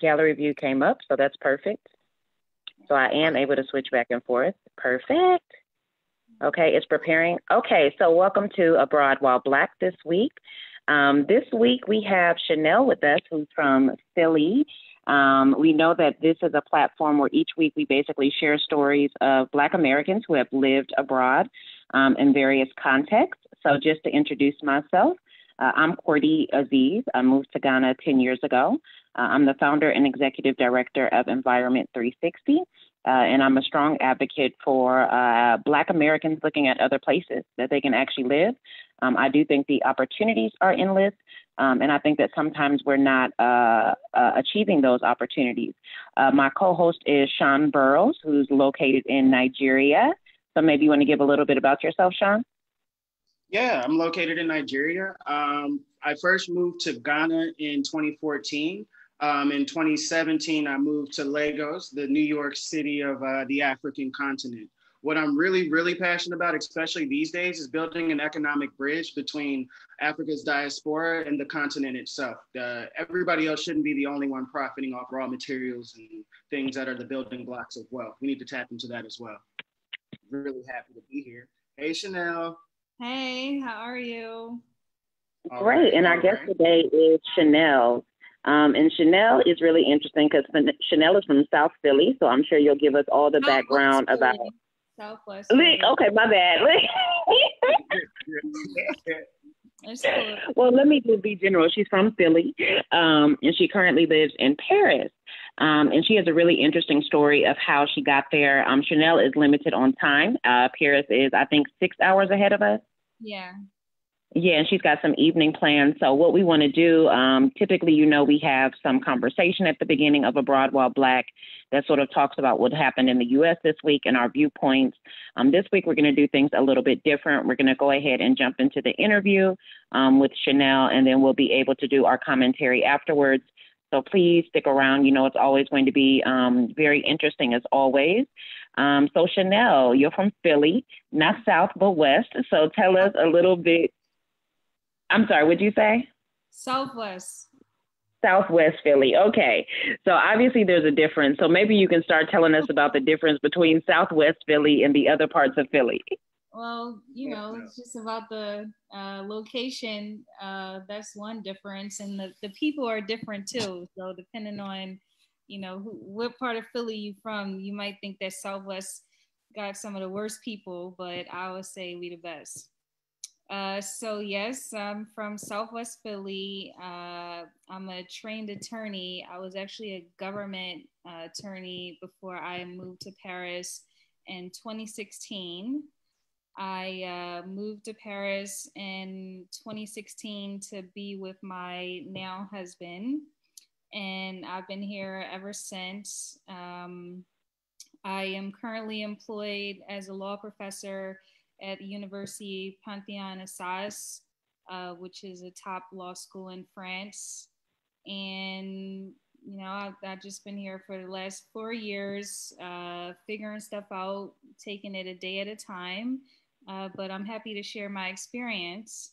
gallery view came up, so that's perfect. So I am able to switch back and forth. Perfect. Okay, it's preparing. Okay, so welcome to Abroad While Black this week. This week we have Chanel with us, who's from Philly. We know that this is a platform where each week we basically share stories of Black Americans who have lived abroad in various contexts. So just to introduce myself, I'm Cordy Aziz. I moved to Ghana 10 years ago. I'm the founder and executive director of Environment 360. And I'm a strong advocate for Black Americans looking at other places that they can actually live. I do think the opportunities are endless, and I think that sometimes we're not achieving those opportunities. My co-host is Sean Burrows, who's located in Nigeria. So maybe you want to give a little bit about yourself, Sean? Yeah, I'm located in Nigeria. I first moved to Ghana in 2014. In 2017, I moved to Lagos, the New York City of the African continent. What I'm really, really passionate about, especially these days, is building an economic bridge between Africa's diaspora and the continent itself. Everybody else shouldn't be the only one profiting off raw materials and things that are the building blocks of wealth. We need to tap into that as well. Really happy to be here. Hey, Chanel. Hey, how are you? Great, and our guest today is Chanel. And Chanel is really interesting because Chanel is from South Philly, so I'm sure you'll give us all the background about Southwest. Okay, my bad. Well, let me just be general. She's from Philly, and she currently lives in Paris. And she has a really interesting story of how she got there. Chanel is limited on time. Paris is, I think, 6 hours ahead of us. Yeah. Yeah, and she's got some evening plans. So what we want to do, typically, we have some conversation at the beginning of Abroad While Black that sort of talks about what happened in the U.S. this week and our viewpoints. This week, we're going to do things a little bit different. We're going to go ahead and jump into the interview with Chanel, and then we'll be able to do our commentary afterwards. So please stick around. It's always going to be very interesting as always. So Chanel, you're from Philly, not South, but West. So tell us a little bit. I'm sorry, what'd you say? Southwest Philly. Okay. So obviously there's a difference. So maybe you can start telling us about the difference between Southwest Philly and the other parts of Philly. Well, it's just about the location. That's one difference. And the people are different too. So depending on, what part of Philly you're from, you might think that Southwest got some of the worst people, but I would say we the best. So yes, I'm from Southwest Philly. I'm a trained attorney. I was actually a government attorney before I moved to Paris in 2016. I moved to Paris in 2016 to be with my now husband, and I've been here ever since. I am currently employed as a law professor at the University Panthéon-Assas, which is a top law school in France. And, I've just been here for the last 4 years, figuring stuff out, taking it a day at a time. But I'm happy to share my experience.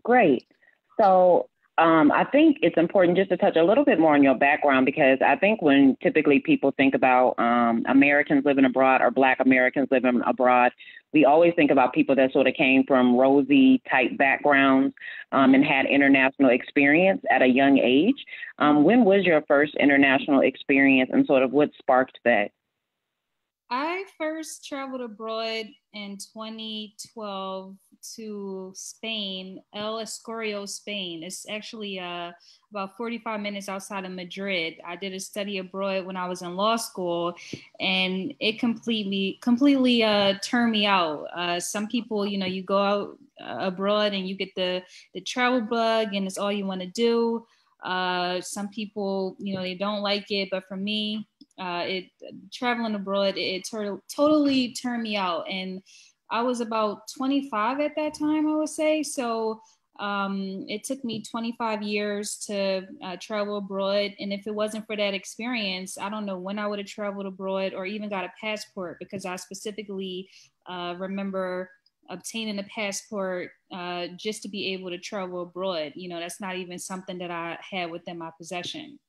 Great. So I think it's important just to touch a little bit more on your background, because I think when typically people think about Americans living abroad or Black Americans living abroad, we always think about people that sort of came from rosy type backgrounds and had international experience at a young age. When was your first international experience and sort of what sparked that? I first traveled abroad in 2012 to Spain, El Escorial, Spain. It's actually about 45 minutes outside of Madrid. I did a study abroad when I was in law school, and it completely turned me out. Some people, you go out abroad and you get the travel bug and it's all you want to do. Some people, they don't like it, but for me, traveling abroad, it totally turned me out. And I was about 25 at that time, I would say. So it took me 25 years to travel abroad. And if it wasn't for that experience, I don't know when I would have traveled abroad or even got a passport, because I specifically remember obtaining a passport just to be able to travel abroad. You know, that's not even something that I had within my possession.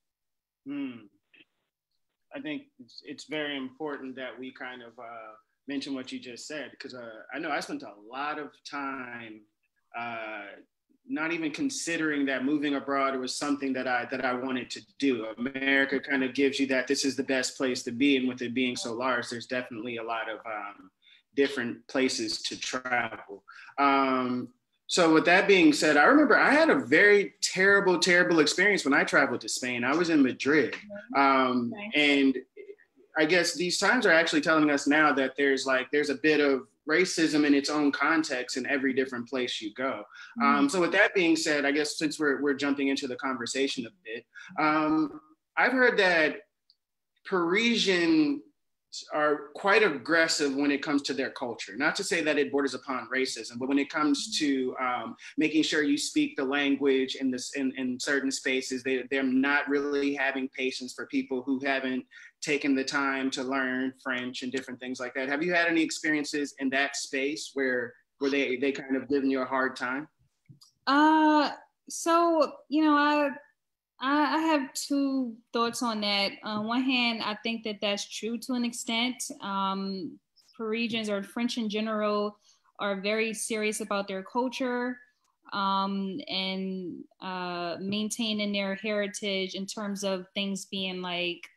I think it's very important that we kind of mention what you just said, because I know I spent a lot of time not even considering that moving abroad was something that I wanted to do. America kind of gives you that this is the best place to be, and with it being so large, there's definitely a lot of different places to travel. So with that being said, I remember I had a very terrible experience when I traveled to Spain. I was in Madrid. And I guess these times are actually telling us now that there's a bit of racism in its own context in every different place you go. So with that being said, I guess since we're jumping into the conversation a bit, I've heard that Parisian are quite aggressive when it comes to their culture. Not to say that it borders upon racism, but when it comes to making sure you speak the language in certain spaces, they're not really having patience for people who haven't taken the time to learn French and different things like that. Have you had any experiences in that space where they kind of giving you a hard time? So, you know, I have two thoughts on that. On one hand, I think that that's true to an extent. Parisians or French in general are very serious about their culture and maintaining their heritage in terms of things being like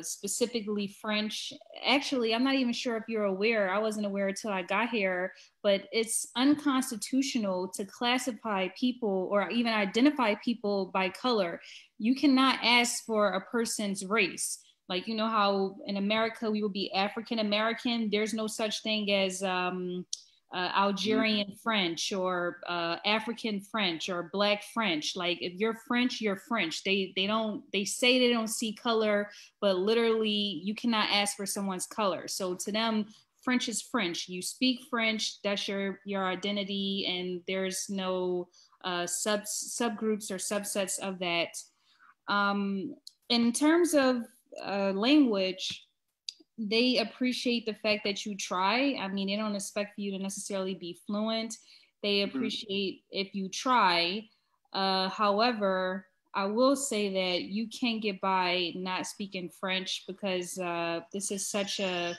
specifically French. Actually, I'm not even sure if you're aware. I wasn't aware until I got here, but it's unconstitutional to classify people or even identify people by color. You cannot ask for a person's race. Like, you know how in America we would be African American. There's no such thing as Algerian French or African French or Black French. Like if you're French, you're French. They say they don't see color, but literally you cannot ask for someone's color. So to them, French is French. You speak French, that's your identity, and there's no subgroups or subsets of that. In terms of language, they appreciate the fact that you try. I mean, they don't expect you to necessarily be fluent. They appreciate if you try. However, I will say that you can't get by not speaking French because this is such a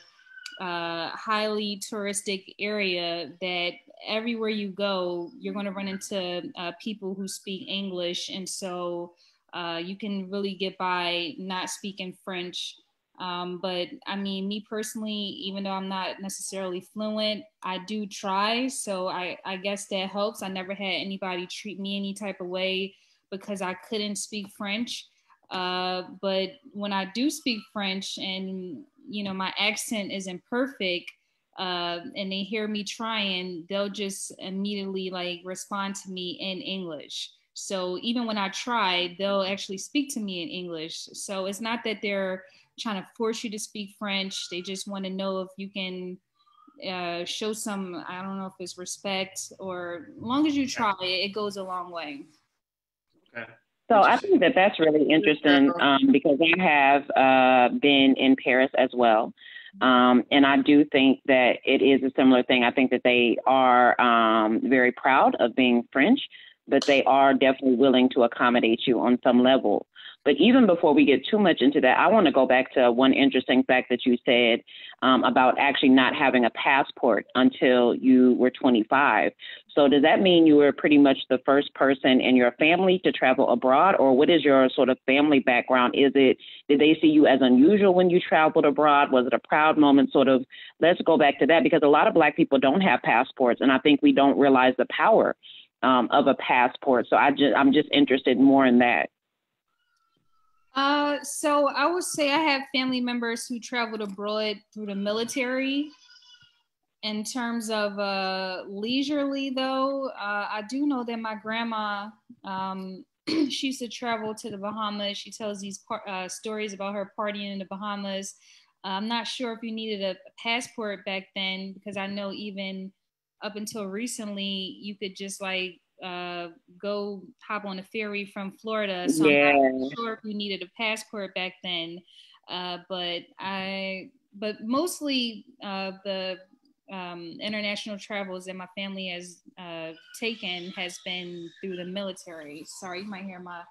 highly touristic area that everywhere you go, you're going to run into people who speak English. And so you can really get by not speaking French. But I mean, me personally, even though I'm not necessarily fluent, I do try. So I guess that helps. I never had anybody treat me any type of way because I couldn't speak French. But when I do speak French and, you know, my accent isn't perfect, and they hear me trying, they'll just immediately like respond to me in English. So even when I try, they'll actually speak to me in English. So it's not that they're trying to force you to speak French. They just want to know if you can show some, I don't know if it's respect, or as long as you try, it goes a long way. Okay. So I think that that's really interesting because I have been in Paris as well. And I do think that it is a similar thing. I think that they are very proud of being French, but they are definitely willing to accommodate you on some level. But even before we get too much into that, I want to go back to one interesting fact that you said about actually not having a passport until you were 25. So does that mean you were pretty much the first person in your family to travel abroad, or what is your sort of family background? Did they see you as unusual when you traveled abroad? Was it a proud moment? Sort of, let's go back to that, because a lot of Black people don't have passports, and I think we don't realize the power of a passport. So I'm just interested more in that. So I would say I have family members who traveled abroad through the military. In terms of leisurely, though, I do know that my grandma, she used to travel to the Bahamas. She tells these stories about her partying in the Bahamas. I'm not sure if you needed a passport back then, because I know even up until recently, you could just like go hop on a ferry from Florida. So I'm not sure if you needed a passport back then. But mostly the international travels that my family has taken has been through the military. Sorry, you might hear my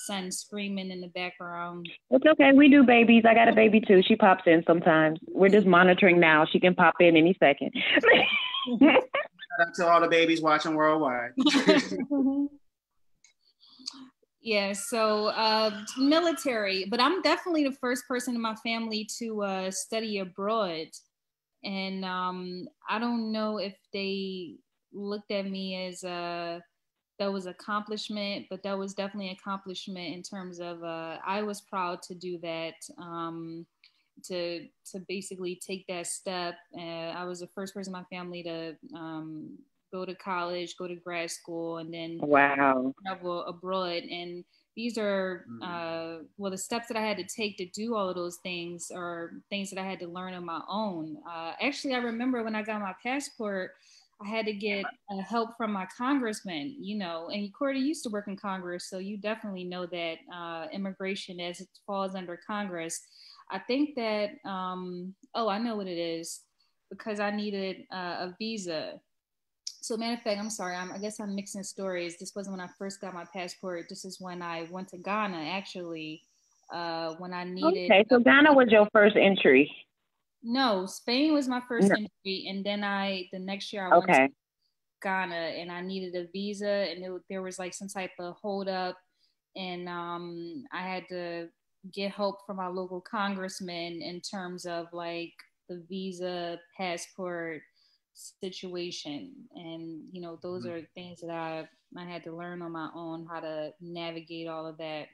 son screaming in the background. It's okay. We do babies. I got a baby too. She pops in sometimes. We're just monitoring now. She can pop in any second. Shout out to all the babies watching worldwide. Yeah, so military, but I'm definitely the first person in my family to study abroad. And I don't know if they looked at me as that was accomplishment, but that was definitely an accomplishment in terms of I was proud to do that, to basically take that step. I was the first person in my family to go to college, go to grad school, and then travel abroad. And these are, well, the steps that I had to take to do all of those things are things that I had to learn on my own. Actually, I remember when I got my passport, I had to get help from my congressman, you know, and Cordy used to work in Congress, so you definitely know that immigration, as it falls under Congress. I think that, oh, I know what it is, because I needed a visa. So matter of fact, I'm sorry, I guess I'm mixing stories. This wasn't when I first got my passport. This is when I went to Ghana, actually, when I needed. Okay, so Ghana was your first entry. No, Spain was my first entry, and then the next year I went to Ghana, and I needed a visa, and there was like some type of hold up, and I had to get help from my local congressman in terms of like the visa, passport situation. And you know, those are things that I had to learn on my own, how to navigate all of that.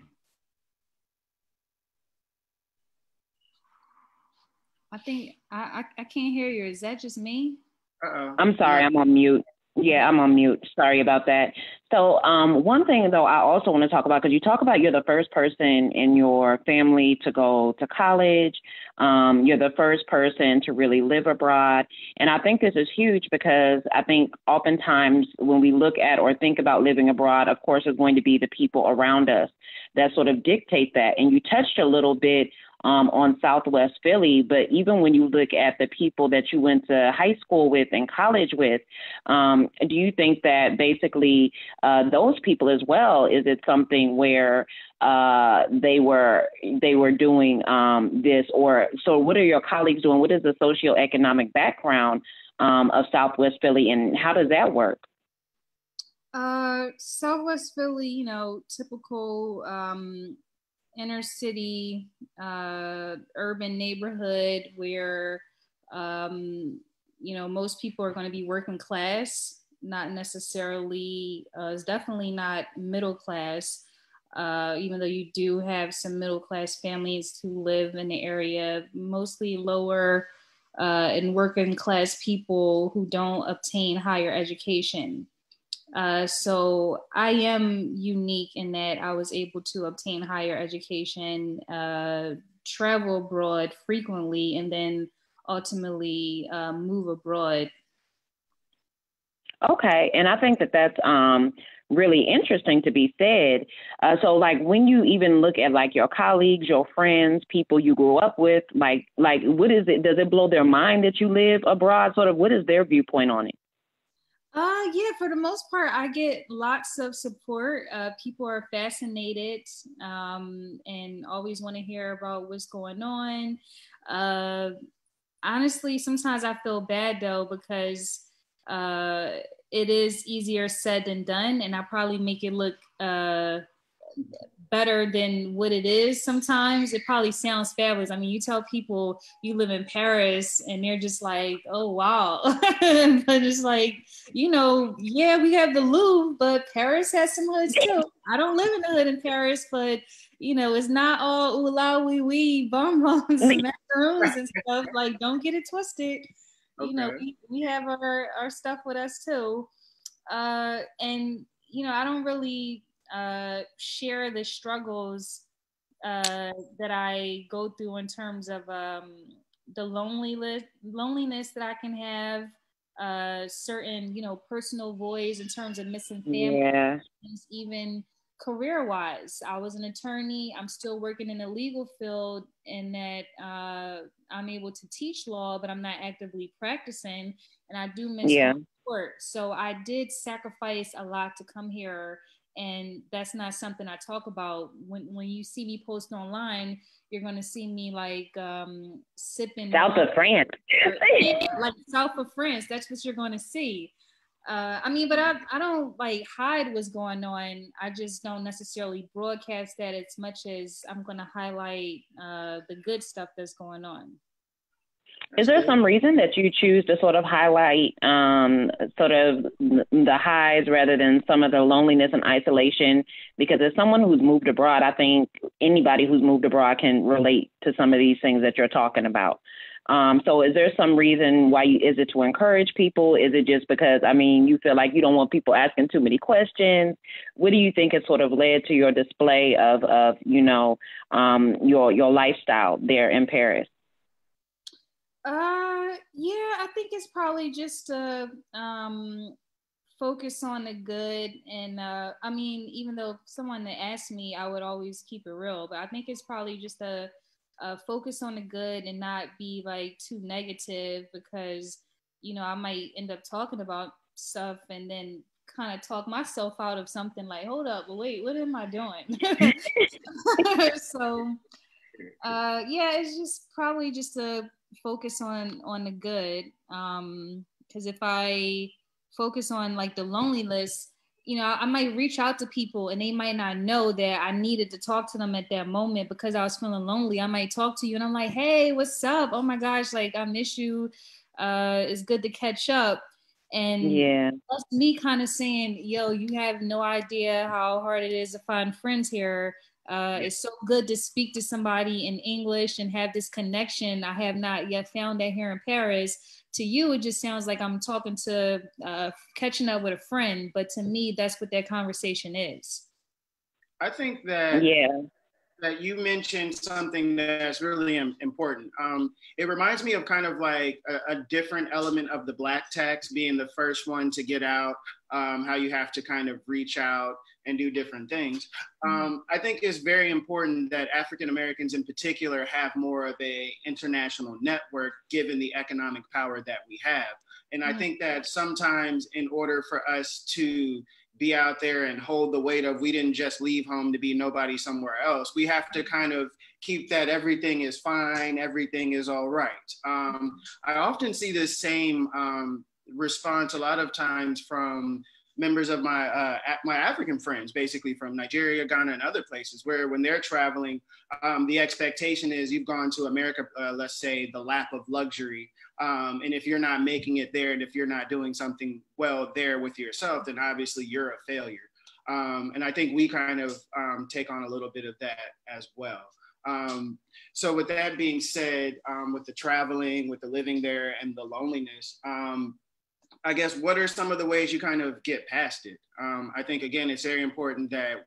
I think I can't hear you. Is that just me? I'm sorry, I'm on mute. Yeah, I'm on mute. Sorry about that. So one thing, though, I also want to talk about, because you talk about you're the first person in your family to go to college. You're the first person to really live abroad. And I think this is huge, because I think oftentimes when we look at or think about living abroad, of course, it's going to be the people around us that sort of dictate that. And you touched a little bit on Southwest Philly, but even when you look at the people that you went to high school with and college with, do you think that basically those people as well, is it something where they were doing this, or so what are your colleagues doing? What is the socioeconomic background of Southwest Philly, and how does that work? Southwest Philly, you know, typical inner city, urban neighborhood where, you know, most people are going to be working class, not necessarily, it's definitely not middle class, even though you do have some middle class families who live in the area, mostly lower and working class people who don't obtain higher education. So I am unique in that I was able to obtain higher education, travel abroad frequently, and then ultimately move abroad. Okay, and I think that that's really interesting to be said. So, like, when you even look at like your colleagues, your friends, people you grew up with, like what is it? Does it blow their mind that you live abroad? Sort of, what is their viewpoint on it? Yeah, for the most part, I get lots of support. People are fascinated and always want to hear about what's going on. Honestly, sometimes I feel bad though, because it is easier said than done, and I probably make it look better than what it is. Sometimes it probably sounds fabulous. I mean, you tell people you live in Paris and they're just like, oh wow. But it's like, you know, yeah, we have the Louvre, but Paris has some hoods too. I don't live in the hood in Paris, but you know, it's not all ooh la wee wee bonbons and macaroons and stuff. Like, don't get it twisted. Okay. You know, we have our stuff with us too. And you know, I don't really share the struggles that I go through in terms of the loneliness that I can have, certain, you know, personal voids in terms of missing family, even career-wise. I was an attorney. I'm still working in the legal field in that I'm able to teach law, but I'm not actively practicing, and I do miss Yeah. sport. So I did sacrifice a lot to come here, and that's not something I talk about. When you see me post online, you're gonna see me like sipping South of France. like south of France. That's what you're gonna see. I mean, but I don't like hide what's going on. I just don't necessarily broadcast that as much as I'm going to highlight the good stuff that's going on. Is there some reason that you choose to sort of highlight sort of the highs rather than some of the loneliness and isolation? Because as someone who's moved abroad, I think anybody who's moved abroad can relate to some of these things that you're talking about. So is there some reason why is it to encourage people? Is it just because, I mean, you feel like you don't want people asking too many questions? What do you think has sort of led to your display of your lifestyle there in Paris? Yeah, I think it's probably just to focus on the good. And I mean, even though someone that asked me, I would always keep it real, but I think it's probably just a focus on the good and not be like too negative, because I might end up talking about stuff and then kind of talk myself out of something like, hold up, but wait, what am I doing? So yeah, it's just probably just to focus on the good, because if I focus on like the loneliness, I might reach out to people and they might not know that I needed to talk to them at that moment because I was feeling lonely. I might talk to you and I'm like, hey, what's up? Oh my gosh, like I miss you. It's good to catch up. And yeah, that's me kind of saying, yo, you have no idea how hard it is to find friends here. It's so good to speak to somebody in English and have this connection. I have not yet found that here in Paris. To you, it just sounds like I'm talking to, catching up with a friend. But to me, that's what that conversation is. I think that that you mentioned something that's really important. It reminds me of kind of like a different element of the Black tax, being the first one to get out, how you have to kind of reach out and do different things. I think it's very important that African Americans in particular have more of a international network, given the economic power that we have. And I think that sometimes in order for us to be out there and hold the weight of, we didn't just leave home to be nobody somewhere else, we have to kind of keep that everything is fine, everything is all right. I often see this same response a lot of times from members of my African friends, basically from Nigeria, Ghana, and other places, where when they're traveling, the expectation is you've gone to America, let's say the lap of luxury. And if you're not making it there, and if you're not doing something well there with yourself, then obviously you're a failure. And I think we kind of take on a little bit of that as well. So with that being said, with the traveling, with the living there and the loneliness, I guess, what are some of the ways you kind of get past it? I think, again, it's very important that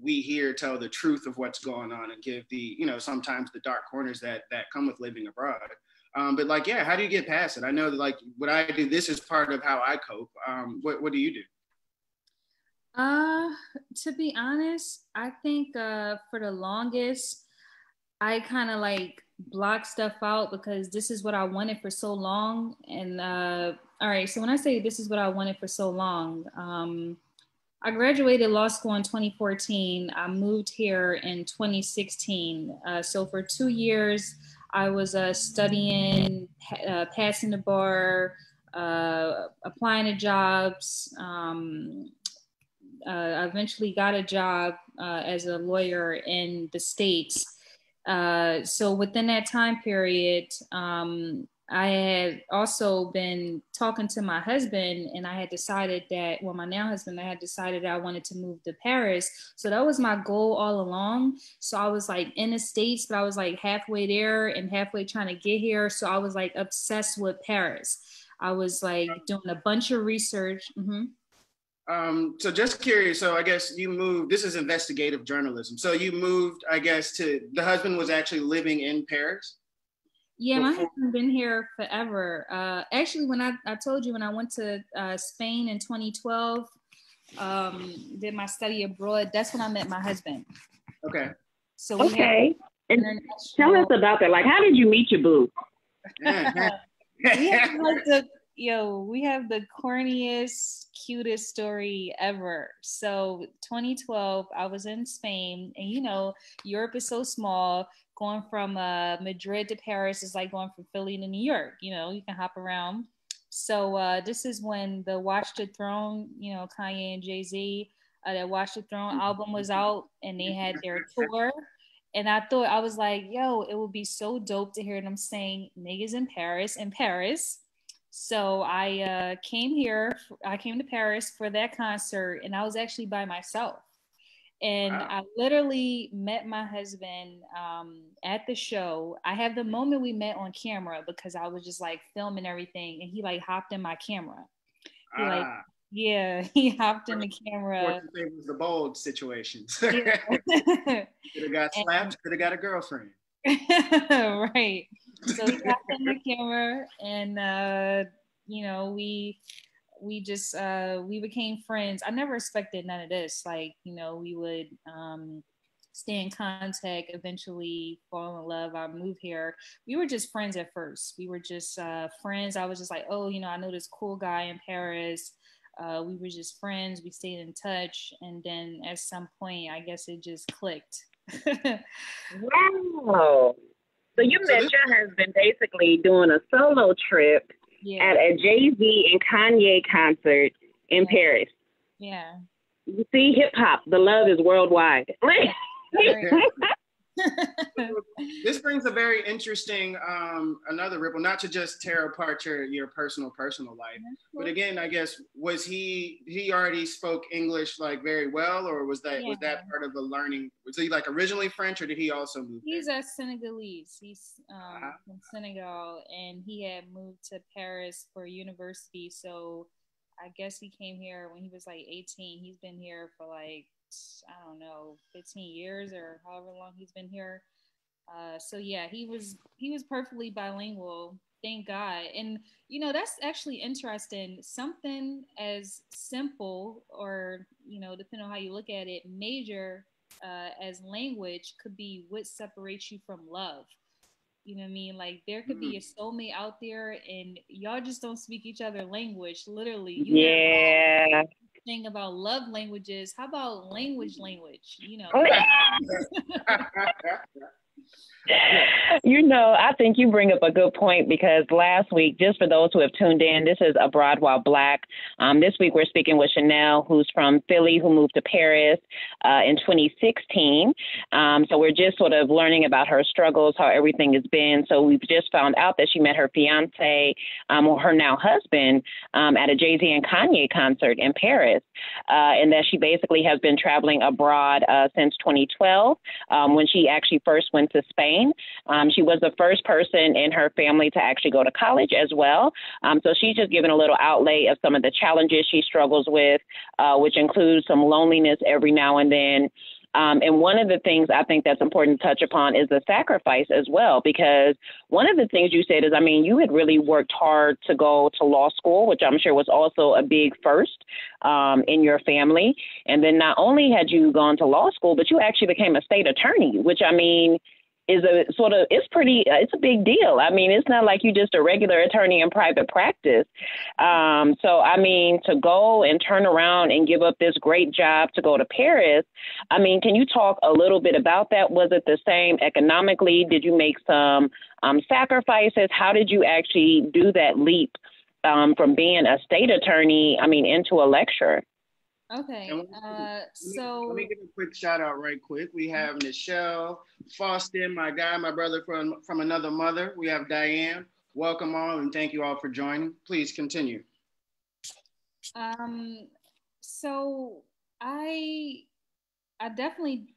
we here tell the truth of what's going on and give the, sometimes the dark corners that come with living abroad. But like, yeah, how do you get past it? I know that like what I do, this is part of how I cope. What do you do? To be honest, I think for the longest, I kind of like block stuff out because this is what I wanted for so long. And all right, so when I say this is what I wanted for so long, I graduated law school in 2014. I moved here in 2016. So for 2 years, I was studying, passing the bar, applying to jobs. I eventually got a job as a lawyer in the States. So within that time period, I had also been talking to my husband, and I had decided that, well, my now husband, I had decided that I wanted to move to Paris. So that was my goal all along. So I was like in the States, but I was like halfway there and halfway trying to get here. So I was like obsessed with Paris. I was like doing a bunch of research. So just curious, so I guess you moved, this is investigative journalism. So you moved, I guess, the husband was actually living in Paris? Yeah, my husband been here forever. Actually, when I told you when I went to Spain in 2012, did my study abroad. That's when I met my husband. Okay. So we okay. And tell us about that. Like, how did you meet your boo? We have like we have the corniest, cutest story ever. So 2012, I was in Spain, and Europe is so small. Going from Madrid to Paris is like going from Philly to New York. You can hop around. So this is when the Watch the Throne, Kanye and Jay-Z, that Watch the Throne album was out, and they had their tour. And I was like, yo, it would be so dope to hear them saying niggas in Paris. So I came here. I came to Paris for that concert, and I was actually by myself. And wow. I literally met my husband at the show. I have the moment we met on camera because I was just like filming everything, and he like hopped in my camera. He hopped in the camera. It was the bold situations. Yeah. Could have got slapped. Could have got a girlfriend. Right. So he hopped in the camera, and we just we became friends. I never expected none of this. Like, we would stay in contact, eventually fall in love. I moved here. We were just friends at first. We were just friends. I was just like, oh, I know this cool guy in Paris. We were just friends. We stayed in touch. And then at some point, I guess it just clicked. Wow. So you met your husband basically doing a solo trip at a Jay-Z and Kanye concert in Paris. Yeah. You see, hip hop, the love is worldwide. This brings a very interesting another ripple, not to just tear apart your personal life, but again, I guess, was he already spoke English like very well, or was that part of the learning? Was he like originally French, or did he also move He's a Senegalese. He's from Senegal, and he had moved to Paris for university. So I guess he came here when he was like 18. He's been here for like, I don't know, 15 years or however long he's been here. So yeah, he was perfectly bilingual, thank God. And that's actually interesting. Something as simple, or depending on how you look at it, major as language could be what separates you from love. You know what I mean? Like, there could be a soulmate out there, and y'all just don't speak each other language. Literally, thing about love languages. How about language? I think you bring up a good point, because last week, just for those who have tuned in, this is Abroad While Black. This week we're speaking with Chanel, who's from Philly, who moved to Paris in 2016. So we're just sort of learning about her struggles, how everything has been. So we've just found out that she met her fiance, or her now husband, at a Jay-Z and Kanye concert in Paris, and that she basically has been traveling abroad since 2012, when she actually first went to Spain. She was the first person in her family to actually go to college as well. So she's just given a little outlay of some of the challenges she struggles with, which includes some loneliness every now and then. And one of the things I think that's important to touch upon is the sacrifice as well, because one of the things you said is, you had really worked hard to go to law school, which I'm sure was also a big first in your family. And then not only had you gone to law school, but you actually became a state attorney, which is it's a big deal. It's not like you're just a regular attorney in private practice. To go and turn around and give up this great job to go to Paris, can you talk a little bit about that? Was it the same economically? Did you make some sacrifices? How did you actually do that leap from being a state attorney, into a lecturer? Okay, let me give a quick shout out right quick. We have Michelle, Faustin, my brother from another mother. We have Diane. Welcome all, and thank you all for joining. Please continue. So I definitely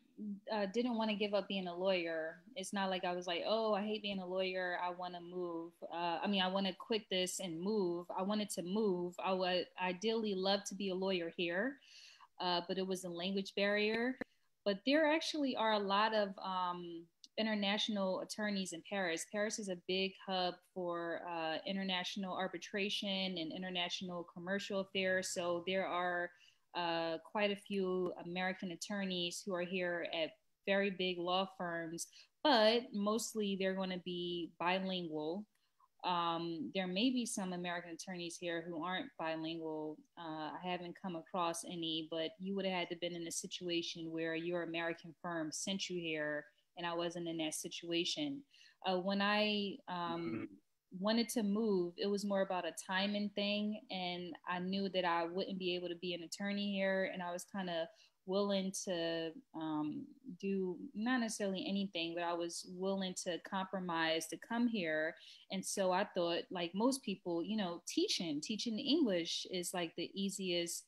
didn't want to give up being a lawyer. It's not like I was like, oh, I hate being a lawyer, I want to move. I want to quit this and move. I wanted to move. I would ideally love to be a lawyer here, but it was a language barrier. But there actually are a lot of international attorneys in Paris. Paris is a big hub for international arbitration and international commercial affairs. So there are quite a few American attorneys who are here at very big law firms, but mostly they're going to be bilingual. There may be some American attorneys here who aren't bilingual. I haven't come across any, but you would have had to been in a situation where your American firm sent you here, and I wasn't in that situation. When I wanted to move, it was more about a timing thing, and I knew that I wouldn't be able to be an attorney here, and I was kind of willing to do not necessarily anything, but I was willing to compromise to come here. And so I thought, like most people, you know, teaching English is like the easiest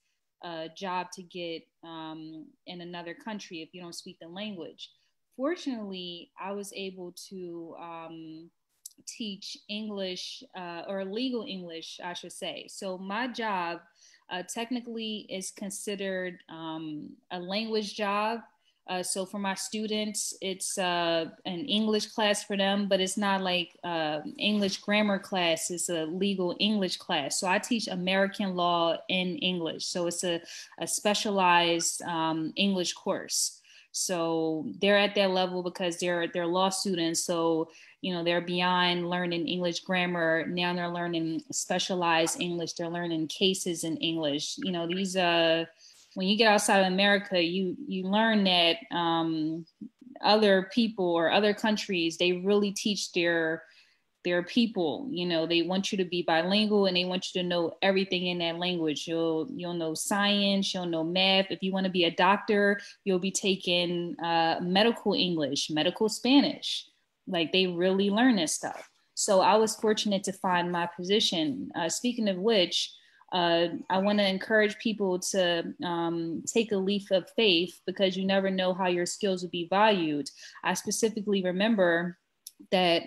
job to get in another country if you don't speak the language. Fortunately, I was able to teach English or legal English, I should say. So my job technically is considered a language job. So for my students, it's an English class for them, but it's not like English grammar class. It's a legal English class. So I teach American law in English. So it's a specialized English course. So they're at that level because they're law students. So you know they're beyond learning English grammar. Now they're learning specialized English. They're learning cases in English. You know these when you get outside of America, you learn that other people or other countries, they really teach their people. You know, they want you to be bilingual and they want you to know everything in that language. You'll know science, you'll know math. If you want to be a doctor, you'll be taking medical English, medical Spanish. Like they really learn this stuff. So I was fortunate to find my position. Speaking of which, I want to encourage people to take a leap of faith because you never know how your skills will be valued. I specifically remember that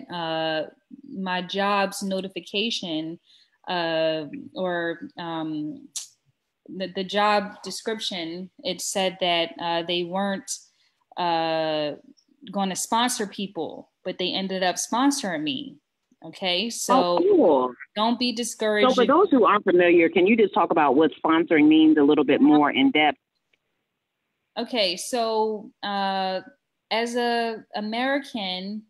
my job's notification or the job description, it said that they weren't going to sponsor people, but they ended up sponsoring me. Okay, so cool. Don't be discouraged. So for those who aren't familiar, can you just talk about what sponsoring means a little bit more in depth? Okay, so as a American,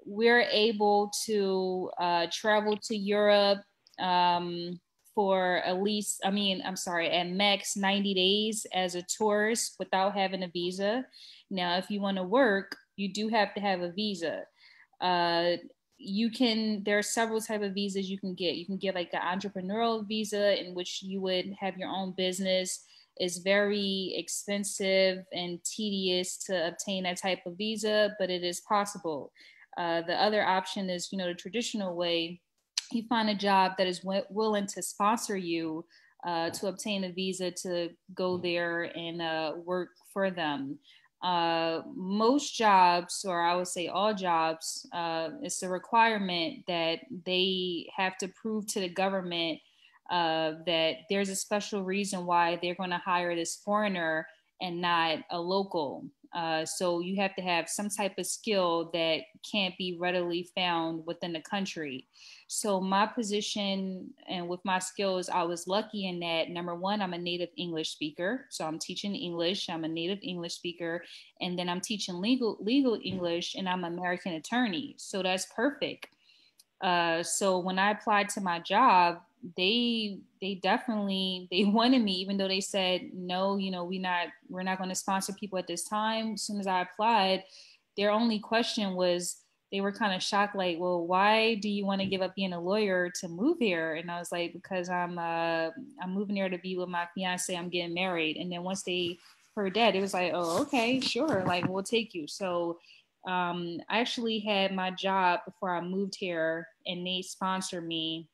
we're able to travel to Europe for at least, at max 90 days as a tourist without having a visa. Now, if you want to work, you do have to have a visa. There are several type of visas you can get. You can get like an entrepreneurial visa in which you would have your own business. It's very expensive and tedious to obtain that type of visa, but it is possible. The other option is, the traditional way. You find a job that is willing to sponsor you to obtain a visa to go there and work for them. Most jobs, or I would say all jobs, it's a requirement that they have to prove to the government that there's a special reason why they're going to hire this foreigner and not a local. So you have to have some type of skill that can't be readily found within the country. So my position and with my skills, I was lucky in that, number one, I'm a native English speaker. So I'm teaching English. I'm a native English speaker. And then I'm teaching legal English, and I'm an American attorney. So that's perfect. So when I applied to my job, they definitely they wanted me, even though they said no, we're not going to sponsor people at this time. As soon as I applied, their only question was, they were kind of shocked, like, well, why do you want to give up being a lawyer to move here? And I was like, because I'm moving here to be with my fiance. I'm getting married. And then once they heard that, it was like, oh, okay, sure, like we'll take you. So I actually had my job before I moved here, and they sponsored me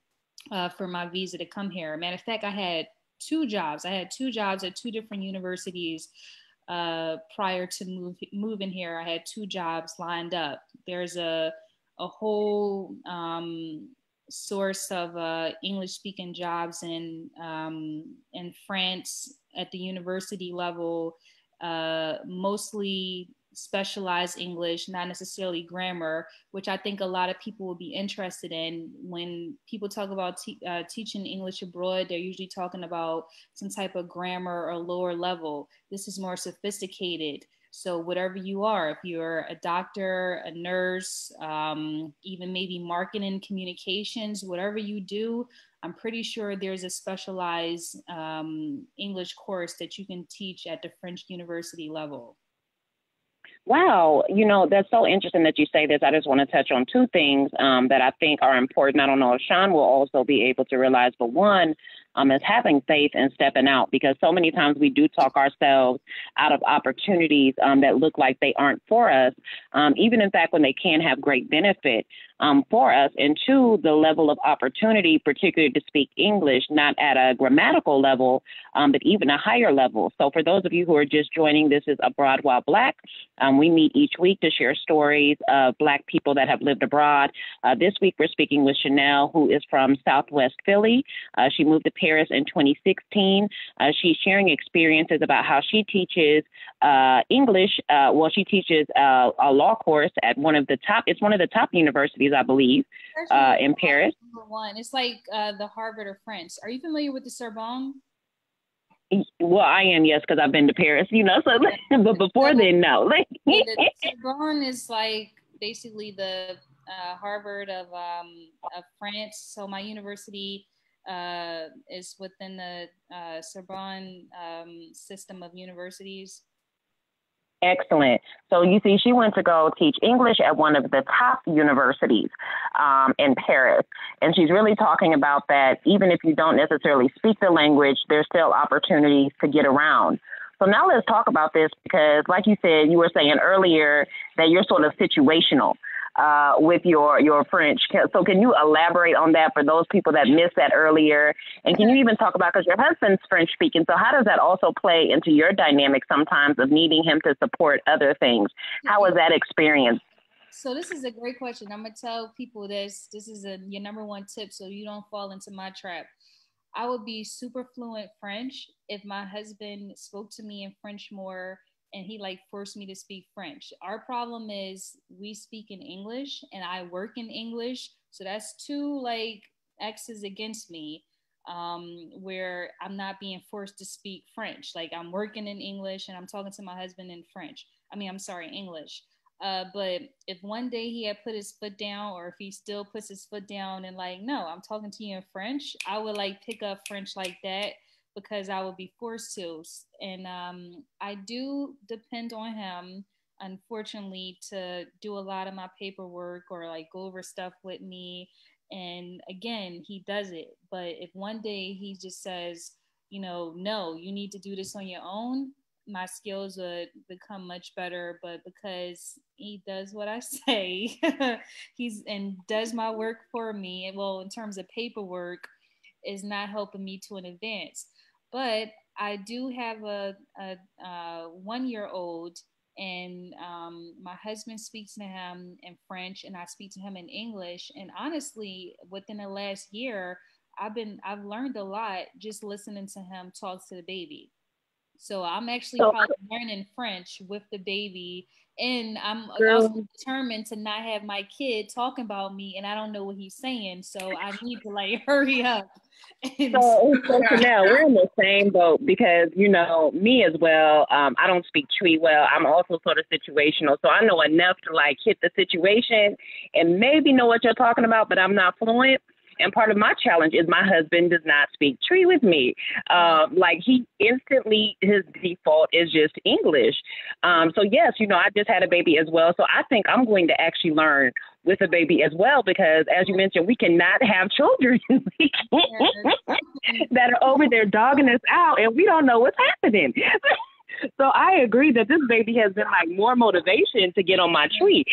for my visa to come here. Matter of fact, I had two jobs. I had two jobs at two different universities prior to moving here. I had two jobs lined up. There's a whole source of English speaking jobs in France at the university level, mostly specialized English, not necessarily grammar, which I think a lot of people will be interested in. When people talk about teaching English abroad, they're usually talking about some type of grammar or lower level. This is more sophisticated. So whatever you are, if you're a doctor, a nurse, even maybe marketing, communications, whatever you do, I'm pretty sure there's a specialized English course that you can teach at the French university level. Wow, that's so interesting that you say this. I just want to touch on two things that I think are important. I don't know if Sean will also be able to realize, but one is having faith and stepping out, because so many times we do talk ourselves out of opportunities that look like they aren't for us, even in fact when they can have great benefit for us. And two, the level of opportunity, particularly to speak English, not at a grammatical level, but even a higher level. So for those of you who are just joining, this is Abroad While Black. We meet each week to share stories of Black people that have lived abroad. This week, we're speaking with Chanel, who is from Southwest Philly. She moved to Paris in 2016. She's sharing experiences about how she teaches English. She teaches a law course at one of the top universities, I believe, in Paris. Number one. It's like the Harvard of French. Are you familiar with the Sorbonne? Well, I am, yes, because I've been to Paris, so, but before then, no. The Sorbonne is like basically the Harvard of France. So my university is within the Sorbonne system of universities. Excellent. So you see, she went to go teach English at one of the top universities in Paris. And she's really talking about that even if you don't necessarily speak the language, there's still opportunities to get around. So now let's talk about this, because like you said, you were saying earlier that you're sort of situational with your French. So can you elaborate on that for those people that missed that earlier? And can you even talk about, because your husband's French speaking, so how does that also play into your dynamic sometimes of needing him to support other things? How was that experience? So this is a great question. I'm going to tell people this. This is your number one tip so you don't fall into my trap. I would be super fluent French if my husband spoke to me in French more and he forced me to speak French. Our problem is we speak in English and I work in English. So that's two X's against me, where I'm not being forced to speak French. I'm working in English and I'm talking to my husband in French. English. But if one day he had put his foot down, or if he still puts his foot down and no, I'm talking to you in French, I would pick up French like that, because I would be forced to. And I do depend on him, unfortunately, to do a lot of my paperwork or go over stuff with me. And again, he does it. But if one day he just says, no, you need to do this on your own, my skills would become much better. But because he does what I say, and does my work for me, well, in terms of paperwork, is not helping me to an advance. But I do have a 1-year-old, and my husband speaks to him in French and I speak to him in English. And honestly, within the last year, I've learned a lot just listening to him talk to the baby. So I'm actually probably learning French with the baby. And I'm also determined to not have my kid talking about me and I don't know what he's saying. So I need to hurry up. So Chanel, we're in the same boat, because, me as well, I don't speak Twi well. I'm also sort of situational. So I know enough to hit the situation and maybe know what you're talking about, but I'm not fluent. And part of my challenge is my husband does not speak Twi with me. He instantly, his default is just English. So yes, I just had a baby as well. So I think I'm going to actually learn with a baby as well, because as you mentioned, we cannot have children that are over there dogging us out and we don't know what's happening. So I agree that this baby has been more motivation to get on my tree.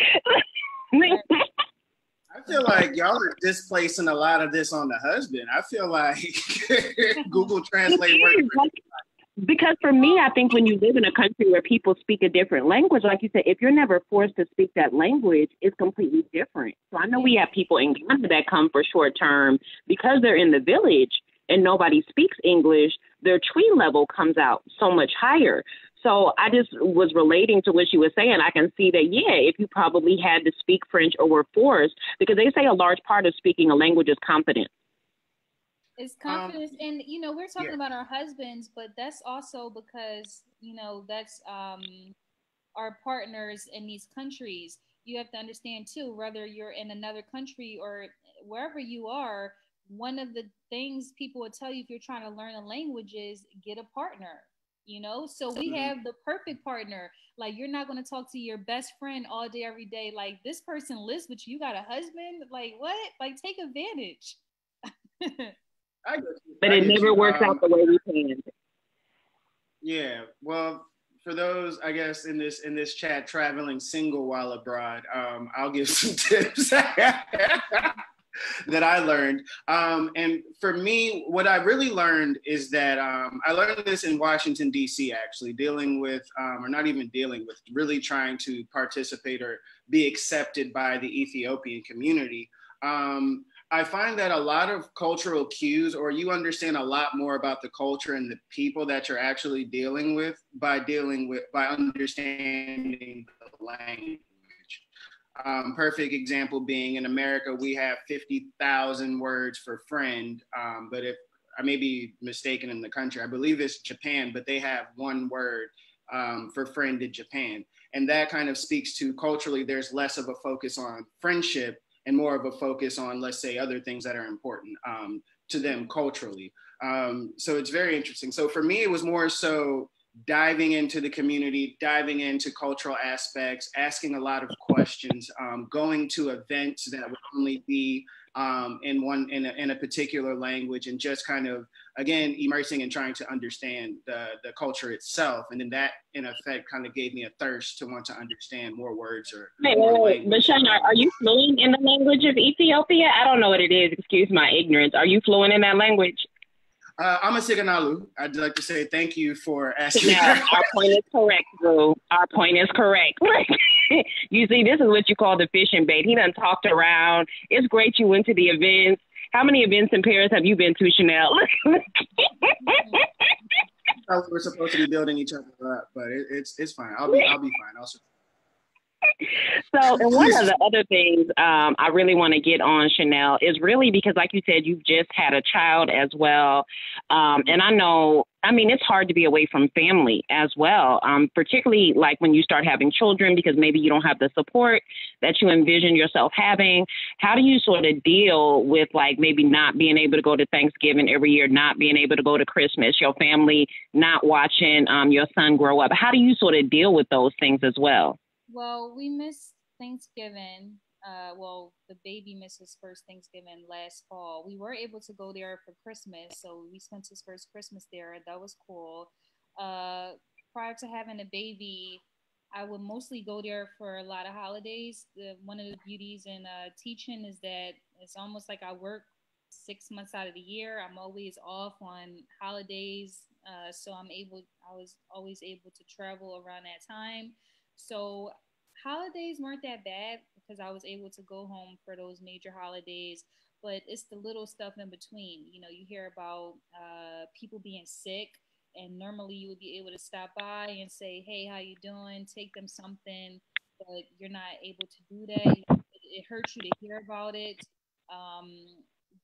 I feel like y'all are displacing a lot of this on the husband. I feel like Google Translate works. Because for me, I think when you live in a country where people speak a different language, like you said, if you're never forced to speak that language, it's completely different. So I know we have people in Ghana that come for short term because they're in the village and nobody speaks English, their Twi level comes out so much higher. So I just was relating to what she was saying. I can see that, yeah, if you probably had to speak French or were forced, because they say a large part of speaking a language is confidence. It's confidence, and we're talking about our husbands, but that's also because that's our partners in these countries. You have to understand too, whether you're in another country or wherever you are, one of the things people will tell you if you're trying to learn a language is get a partner. So we have the perfect partner. Like, you're not going to talk to your best friend all day every day like, this person lives with you, got a husband, like, what? Like, take advantage. But it never works out the way we planned. Yeah, well, for those, I guess, in this chat traveling single while abroad, I'll give some tips that I learned. And for me, what I really learned is that I learned this in Washington, D.C., actually, dealing with, or not even dealing with, really trying to participate or be accepted by the Ethiopian community. I find that a lot of cultural cues, or you understand a lot more about the culture and the people that you're actually dealing with by understanding the language. Perfect example being in America, we have 50,000 words for friend, but if I may be mistaken in the country, I believe it's Japan, but they have one word for friend in Japan. And that kind of speaks to culturally, there's less of a focus on friendship and more of a focus on, let's say, other things that are important to them culturally. So it's very interesting. So for me, it was more so diving into the community, diving into cultural aspects, asking a lot of questions, going to events that would only be in a particular language, and just kind of, again, immersing and trying to understand the culture itself. And then that, in effect, kind of gave me a thirst to want to understand more words or more language. But Shana, are you fluent in the language of Ethiopia? I don't know what it is. Excuse my ignorance. Are you fluent in that language? I'm a Siganalu. I'd like to say thank you for asking. Now, our point is correct, Drew. Our point is correct. You see, this is what you call the fishing bait. He done talked around. It's great you went to the events. How many events in Paris have you been to, Chanel? We're supposed to be building each other up, but it's fine. I'll be fine. So, and one of the other things I really want to get on, Chanel, is really because, like you said, you've just had a child as well. And I know, I mean, it's hard to be away from family as well, particularly like when you start having children, because maybe you don't have the support that you envision yourself having. How do you sort of deal with, like, maybe not being able to go to Thanksgiving every year, not being able to go to Christmas, your family not watching your son grow up? How do you sort of deal with those things as well? Well, we missed Thanksgiving. Well, the baby missed his first Thanksgiving last fall. We were able to go there for Christmas, so we spent his first Christmas there. That was cool. Prior to having a baby, I would mostly go there for a lot of holidays. One of the beauties in teaching is that it's almost like I work 6 months out of the year. I'm always off on holidays, so I was always able to travel around that time. So holidays weren't that bad because I was able to go home for those major holidays. But it's the little stuff in between. You hear about people being sick, and normally you would be able to stop by and say, "Hey, how you doing?" Take them something, but you're not able to do that. It hurts you to hear about it. Um,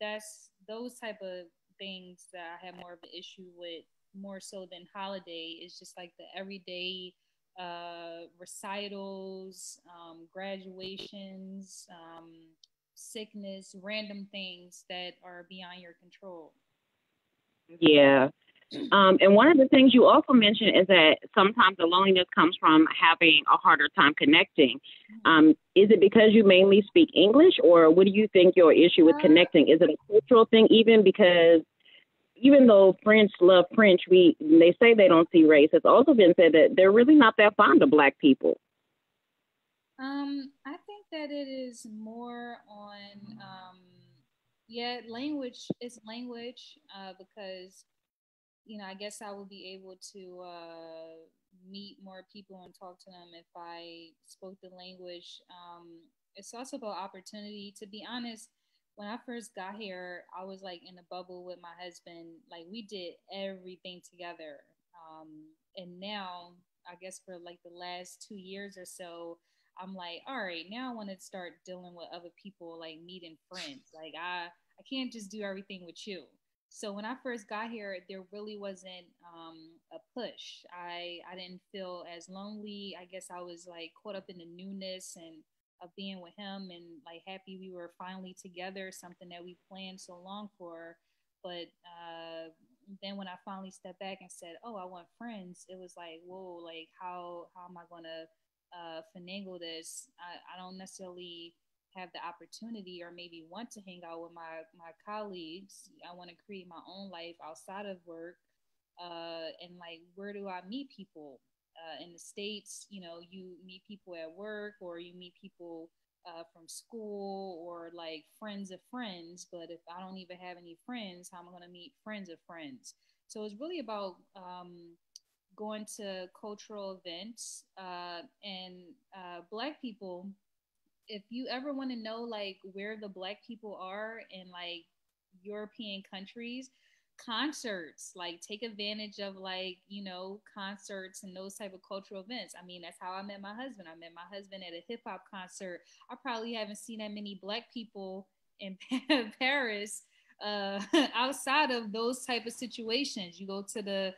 that's those type of things that I have more of an issue with, more so than holiday. It's just like the everyday recitals, graduations, sickness, random things that are beyond your control. Yeah. And one of the things you also mentioned is that sometimes the loneliness comes from having a harder time connecting. Is it because you mainly speak English, or what do you think your issue with connecting? Is it a cultural thing, even because even though French love French, they say they don't see race. It's also been said that they're really not that fond of Black people. I think that it is more on, language is language, because, I guess I would be able to meet more people and talk to them if I spoke the language. It's also about opportunity. To be honest, when I first got here, I was like in a bubble with my husband. Like, we did everything together. And now I guess for like the last 2 years or so, I'm like, all right, now I want to start dealing with other people, like meeting friends. Like I can't just do everything with you. So when I first got here, there really wasn't a push. I didn't feel as lonely. I guess I was like caught up in the newness and of being with him, and like happy we were finally together, something that we planned so long for. But then when I finally stepped back and said, "Oh, I want friends," it was like, "Whoa! Like how am I gonna finagle this?" I don't necessarily have the opportunity or maybe want to hang out with my colleagues. I want to create my own life outside of work. And like, where do I meet people? In the States, you know, you meet people at work or you meet people from school or like friends of friends. But if I don't even have any friends, how am I going to meet friends of friends? So it's really about going to cultural events and Black people. If you ever want to know like where the Black people are in like European countries, concerts, like take advantage of like, you know, concerts and those type of cultural events. I mean, that's how I met my husband. I met my husband at a hip hop concert. I probably haven't seen that many Black people in Paris outside of those type of situations. You go to the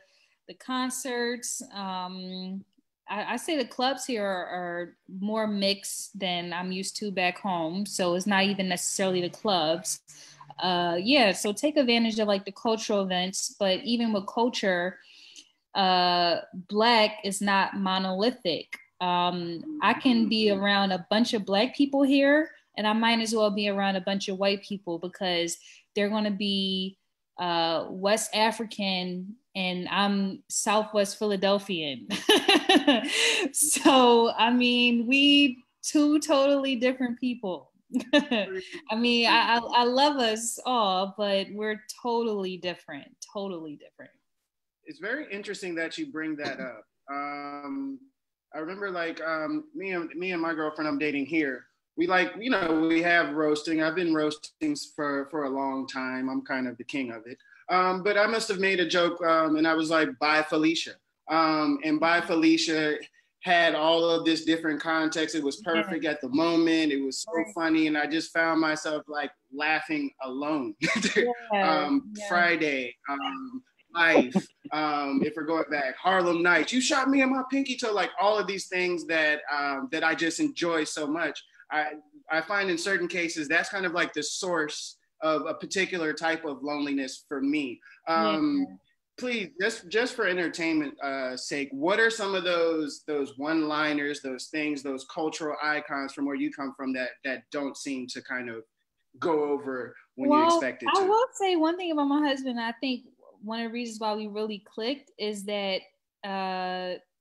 concerts. I say the clubs here are more mixed than I'm used to back home. So it's not even necessarily the clubs. Yeah, so take advantage of like the cultural events, but even with culture, Black is not monolithic. I can be around a bunch of Black people here, and I might as well be around a bunch of white people because they're going to be West African and I'm Southwest Philadelphian. So, I mean, we two totally different people. I mean, I love us all, but we're totally different, totally different. It's very interesting that you bring that up. I remember like me and my girlfriend I'm dating here, we like, you know, we have roasting. I've been roasting for a long time. I'm kind of the king of it. But I must have made a joke and I was like, bye Felicia. And bye Felicia had all of this different context. It was perfect at the moment. It was so funny. And I just found myself like laughing alone. Friday, Life, if we're going back, Harlem Nights, you shot me in my pinky toe, like all of these things that that I just enjoy so much. I find in certain cases that's kind of like the source of a particular type of loneliness for me. Please, just for entertainment sake, what are some of those one-liners, those things, those cultural icons from where you come from that don't seem to kind of go over when you expect it to? I will say one thing about my husband. I think one of the reasons why we really clicked is that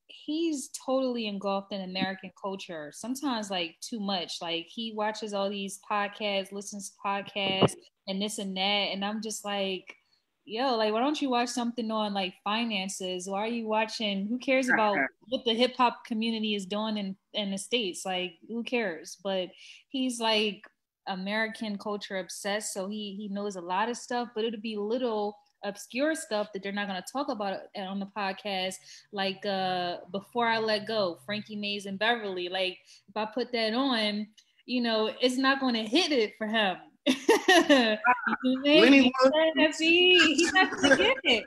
he's totally engulfed in American culture. Sometimes like too much. Like he watches all these podcasts, listens to podcasts and this and that. And I'm just like, yo, like, why don't you watch something on like finances? Why are you watching? Who cares about what the hip hop community is doing in the States? Like, who cares? But he's like American culture obsessed. So he knows a lot of stuff, but it'll be little obscure stuff that they're not going to talk about on the podcast, like Before I Let Go, Frankie Mays and Beverly. Like if I put that on, you know, it's not going to hit it for him. He's not going to get it.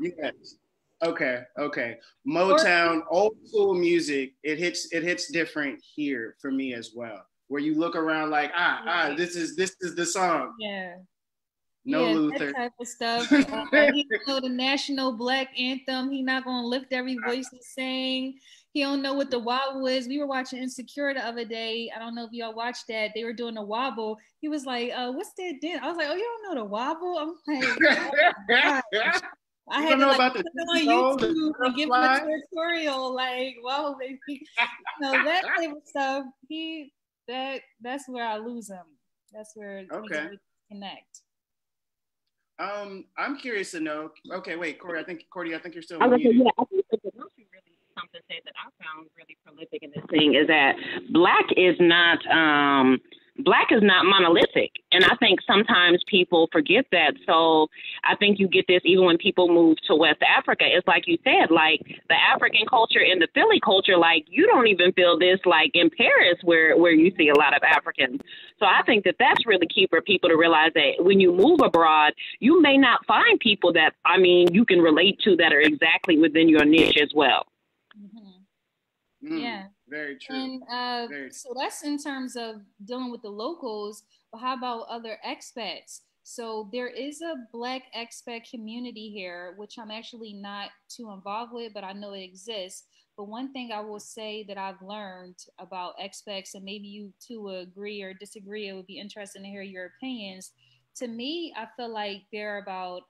Yes. Okay. Motown, old school music, it hits different here for me as well. Where you look around like, this is the song. Yeah. No Luther. That type of stuff. He don't know the national Black anthem. He not gonna lift every voice and sing. He don't know what the wobble is. We were watching Insecure the other day. I don't know if y'all watched that. They were doing the wobble. He was like, "What's that dance?" I was like, "Oh, you don't know the wobble?" I'm like, oh, I had to like put it on YouTube and give him a tutorial. Like, whoa, baby, you know that type of stuff. That's where I lose him. That's where we connect. I'm curious to know. Okay, wait, Cordy. I think you're still. I think the most really something that I found really prolific in this thing is that Black is not monolithic, And I think sometimes people forget that. So I think you get this even when people move to West Africa. It's like you said, like the African culture and the Philly culture, like you don't even feel this like in Paris where you see a lot of Africans. So I think that that's really key for people to realize that when you move abroad, you may not find people that, I mean, you can relate to that are exactly within your niche as well. Yeah. Very true. And so that's in terms of dealing with the locals, but how about other expats? So there is a Black expat community here, which I'm actually not too involved with, but I know it exists. But one thing I will say that I've learned about expats, and maybe you two agree or disagree, it would be interesting to hear your opinions. To me, I feel like there are about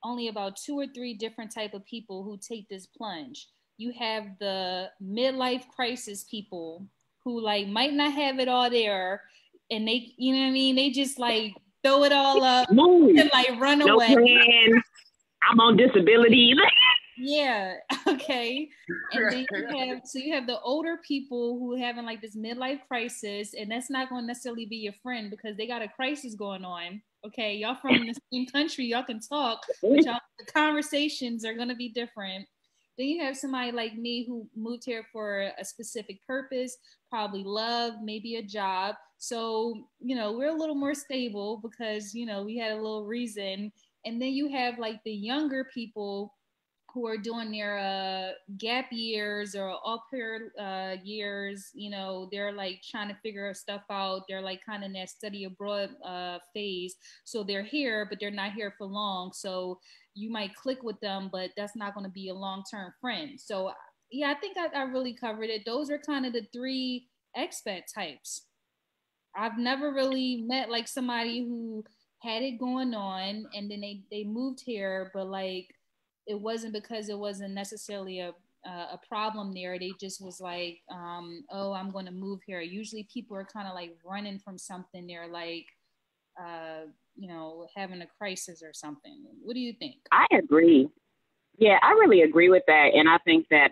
only about 2 or 3 different type of people who take this plunge. You have the midlife crisis people who like might not have it all there, and they, you know what I mean, they just like throw it all up and like run away. Plan. I'm on disability. Yeah. Okay. And then you have the older people who having like this midlife crisis, and that's not going to necessarily be your friend because they got a crisis going on. Okay, y'all from the same country, y'all can talk, but the conversations are going to be different. Then you have somebody like me who moved here for a specific purpose, probably love, maybe a job. So, you know, we're a little more stable because, you know, we had a little reason. And then you have like the younger people who are doing their gap years or au pair years. You know, they're like trying to figure stuff out. They're like kind of in that study abroad phase. So they're here, but they're not here for long. So you might click with them, but that's not going to be a long-term friend. So yeah, I think I really covered it. Those are kind of the 3 expat types. I've never really met like somebody who had it going on and then they moved here, but like it wasn't because it wasn't necessarily a problem there. They just was like, oh, I'm going to move here. Usually people are kind of like running from something. They're like, you know, having a crisis or something. What do you think? I agree. Yeah, I really agree with that. And I think that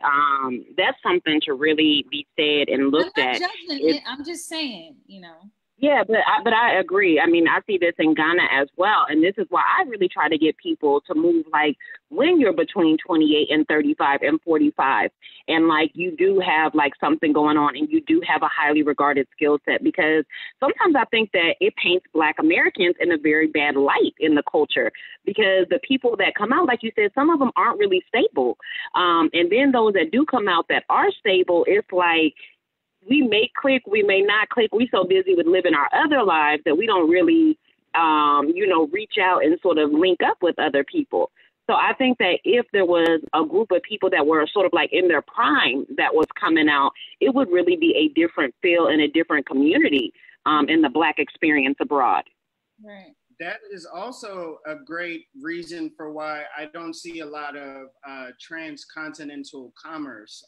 that's something to really be said and looked at. I'm not judging it. I'm just saying, you know. Yeah, but I agree. I mean, I see this in Ghana as well. And this is why I really try to get people to move like when you're between 28 and 35 and 45. And like you do have like something going on and you do have a highly regarded skill set, because sometimes I think that it paints Black Americans in a very bad light in the culture, because the people that come out, like you said, some of them aren't really stable. And then those that do come out that are stable, it's like, we may click, we may not click. We so busy with living our other lives that we don't really, reach out and sort of link up with other people. So I think that if there was a group of people that were sort of like in their prime that was coming out, it would really be a different feel and a different community in the Black experience abroad. Right. That is also a great reason for why I don't see a lot of transcontinental commerce.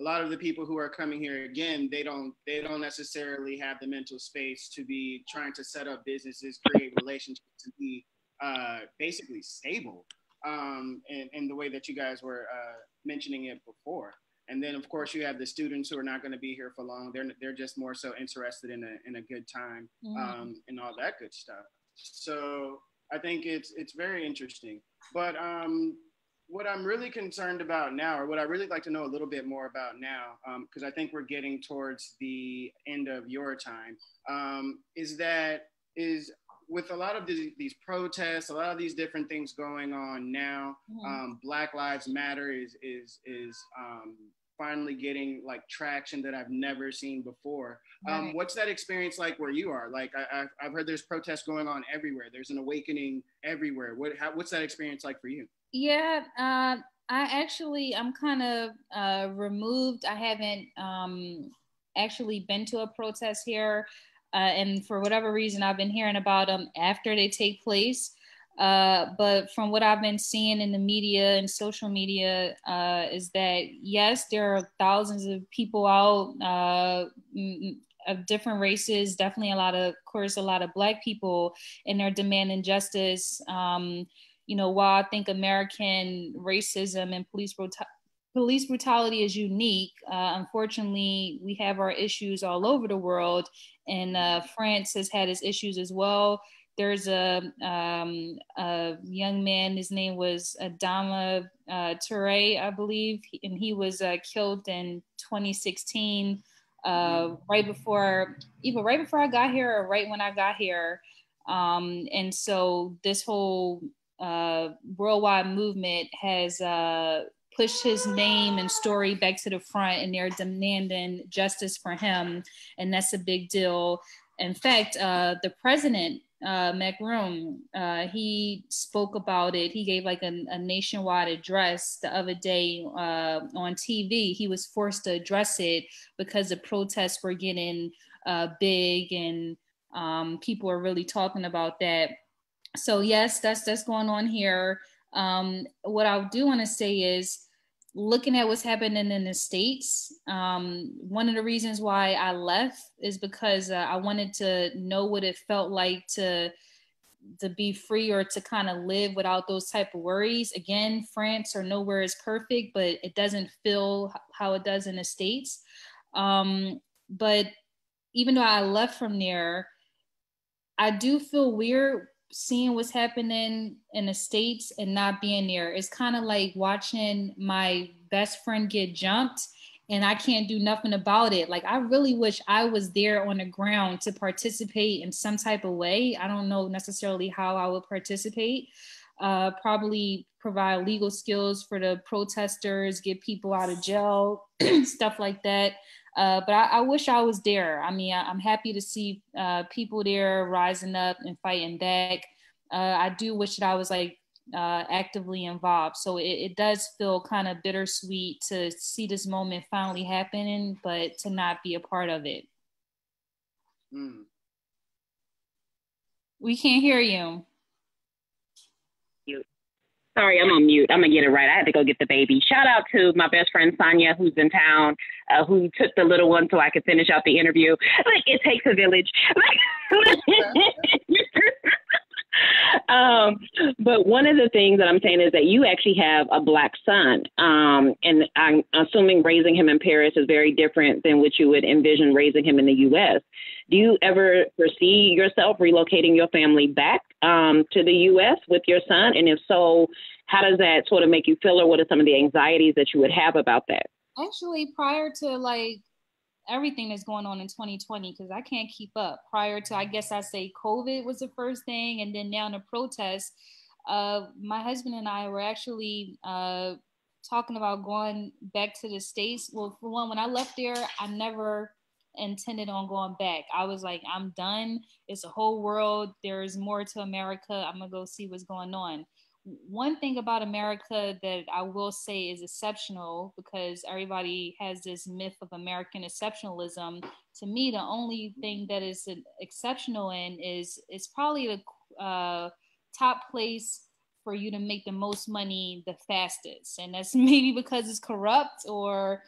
A lot of the people who are coming here, again, they don't necessarily have the mental space to be trying to set up businesses, create relationships, and be basically stable in the way that you guys were mentioning it before. And then, of course, you have the students who are not going to be here for long. They're just more so interested in a good time and all that good stuff. So I think it's very interesting. But what I'm really concerned about now, or what I really like to know a little bit more about now, because I think we're getting towards the end of your time, is with a lot of these protests, a lot of these different things going on now, Black Lives Matter is finally getting like traction that I've never seen before. Right. What's that experience like where you are? Like I've heard there's protests going on everywhere. There's an awakening everywhere. What's that experience like for you? Yeah, I'm kind of removed. I haven't actually been to a protest here. And for whatever reason, I've been hearing about them after they take place. But from what I've been seeing in the media and social media, is that, yes, there are thousands of people out of different races, definitely of course, a lot of Black people, and they're demanding justice. While I think American racism and police police brutality is unique. Unfortunately, we have our issues all over the world, and France has had its issues as well. There's a young man, his name was Adama Touré, I believe, and he was killed in 2016, right before I got here or right when I got here. And so this whole worldwide movement has pushed his name and story back to the front, and they're demanding justice for him, and that's a big deal. In fact, the president, Macron, he spoke about it. He gave like a nationwide address the other day on TV. He was forced to address it because the protests were getting big, and people are really talking about that. So yes, that's going on here. What I do want to say is, looking at what's happening in the States, one of the reasons why I left is because I wanted to know what it felt like to be free, or to kind of live without those type of worries. Again, France or nowhere is perfect, but it doesn't feel how it does in the States. But even though I left from there, I do feel weird seeing what's happening in the States and not being there. It's kind of like watching my best friend get jumped and I can't do nothing about it. Like, I really wish I was there on the ground to participate in some type of way. I don't know necessarily how I would participate. Probably provide legal skills for the protesters, get people out of jail, stuff like that. But I wish I was there. I mean, I'm happy to see people there rising up and fighting back. I do wish that I was like actively involved. So it does feel kind of bittersweet to see this moment finally happening, but to not be a part of it. Mm. We can't hear you. Sorry, I'm on mute. I'm going to get it right. I had to go get the baby. Shout out to my best friend, Sonia, who's in town, who took the little one so I could finish out the interview. Like, it takes a village. But one of the things that I'm saying is that you actually have a Black son. And I'm assuming raising him in Paris is very different than what you would envision raising him in the U.S. Do you ever foresee yourself relocating your family back to the U.S. with your son? And if so, how does that sort of make you feel, or what are some of the anxieties that you would have about that? Actually, prior to like everything that's going on in 2020, because I can't keep up. Prior to, I guess I say COVID was the first thing, and then now the protests, my husband and I were actually talking about going back to the States. Well, for one, when I left there, I never intended on going back. I was like, I'm done. It's a whole world. There's more to America. I'm gonna go see what's going on. One thing about America that I will say is exceptional, because everybody has this myth of American exceptionalism. To me, the only thing that is exceptional in is it's probably the top place for you to make the most money the fastest. And that's maybe because it's corrupt, or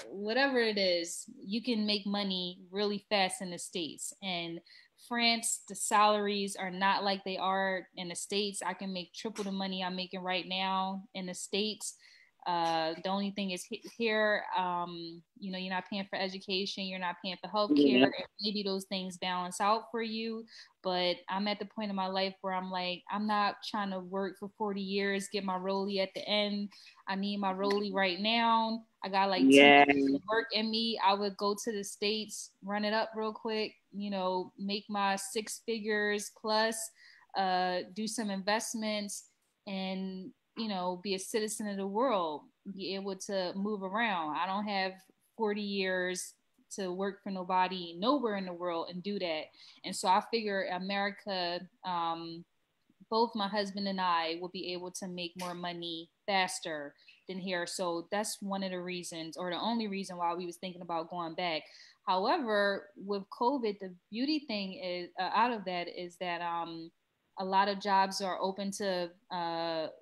whatever it is, you can make money really fast in the States. And France, the salaries are not like they are in the States. I can make triple the money I'm making right now in the States. The only thing is here, you're not paying for education, you're not paying for healthcare. Maybe those things balance out for you. But I'm at the point in my life where I'm like, I'm not trying to work for 40 years, get my rollie at the end. I need my rollie right now. I got like 2 years of work in me. I would go to the States, run it up real quick, make my 6 figures plus, do some investments, and be a citizen of the world, be able to move around. I don't have 40 years to work for nobody nowhere in the world and do that. And so I figure America, both my husband and I will be able to make more money faster than here. So that's one of the reasons, or the only reason why we was thinking about going back. However, with COVID, the beauty thing is out of that is that a lot of jobs are open to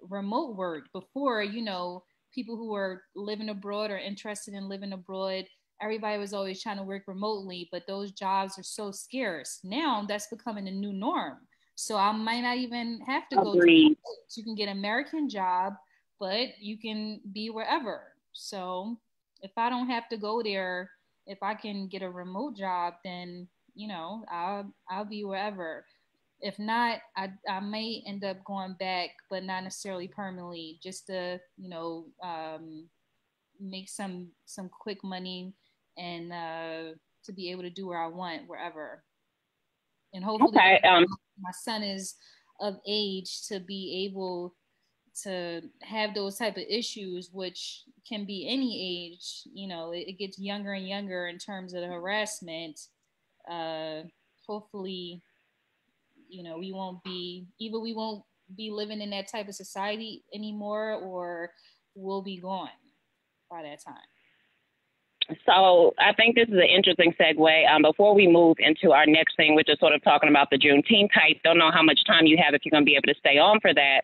remote work. Before, people who were living abroad or interested in living abroad, everybody was always trying to work remotely, but those jobs are so scarce. Now that's becoming a new norm. So I might not even have to go to, you can get an American job but you can be wherever. So if I don't have to go there, if I can get a remote job, then I'll be wherever. If not, I may end up going back, but not necessarily permanently, just to make some quick money and to be able to do where I want wherever. And hopefully, Okay. my son is of age to be able to have those type of issues, which can be any age. It gets younger and younger in terms of the harassment. Hopefully, we won't be living in that type of society anymore, or we'll be gone by that time. So I think this is an interesting segue. Before we move into our next thing, which is sort of talking about the Juneteenth hype, don't know how much time you have if you're going to be able to stay on for that.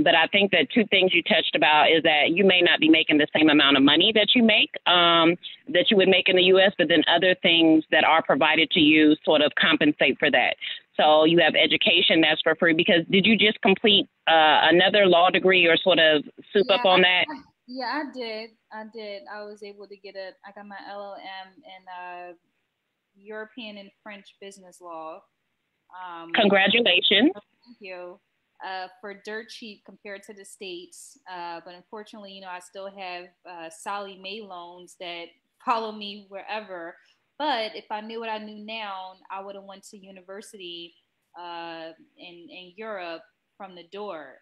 But I think that two things you touched about is that you may not be making the same amount of money that you make, that you would make in the U.S., but then other things that are provided to you sort of compensate for that. So you have education that's for free, because did you just complete another law degree or sort of soup up on that? Yeah, I did. I was able to I got my LLM in European and French business law. Congratulations. Thank you. For dirt cheap compared to the States. But unfortunately, I still have Sallie Mae loans that follow me wherever. But if I knew what I knew now, I would have went to university in Europe from the door.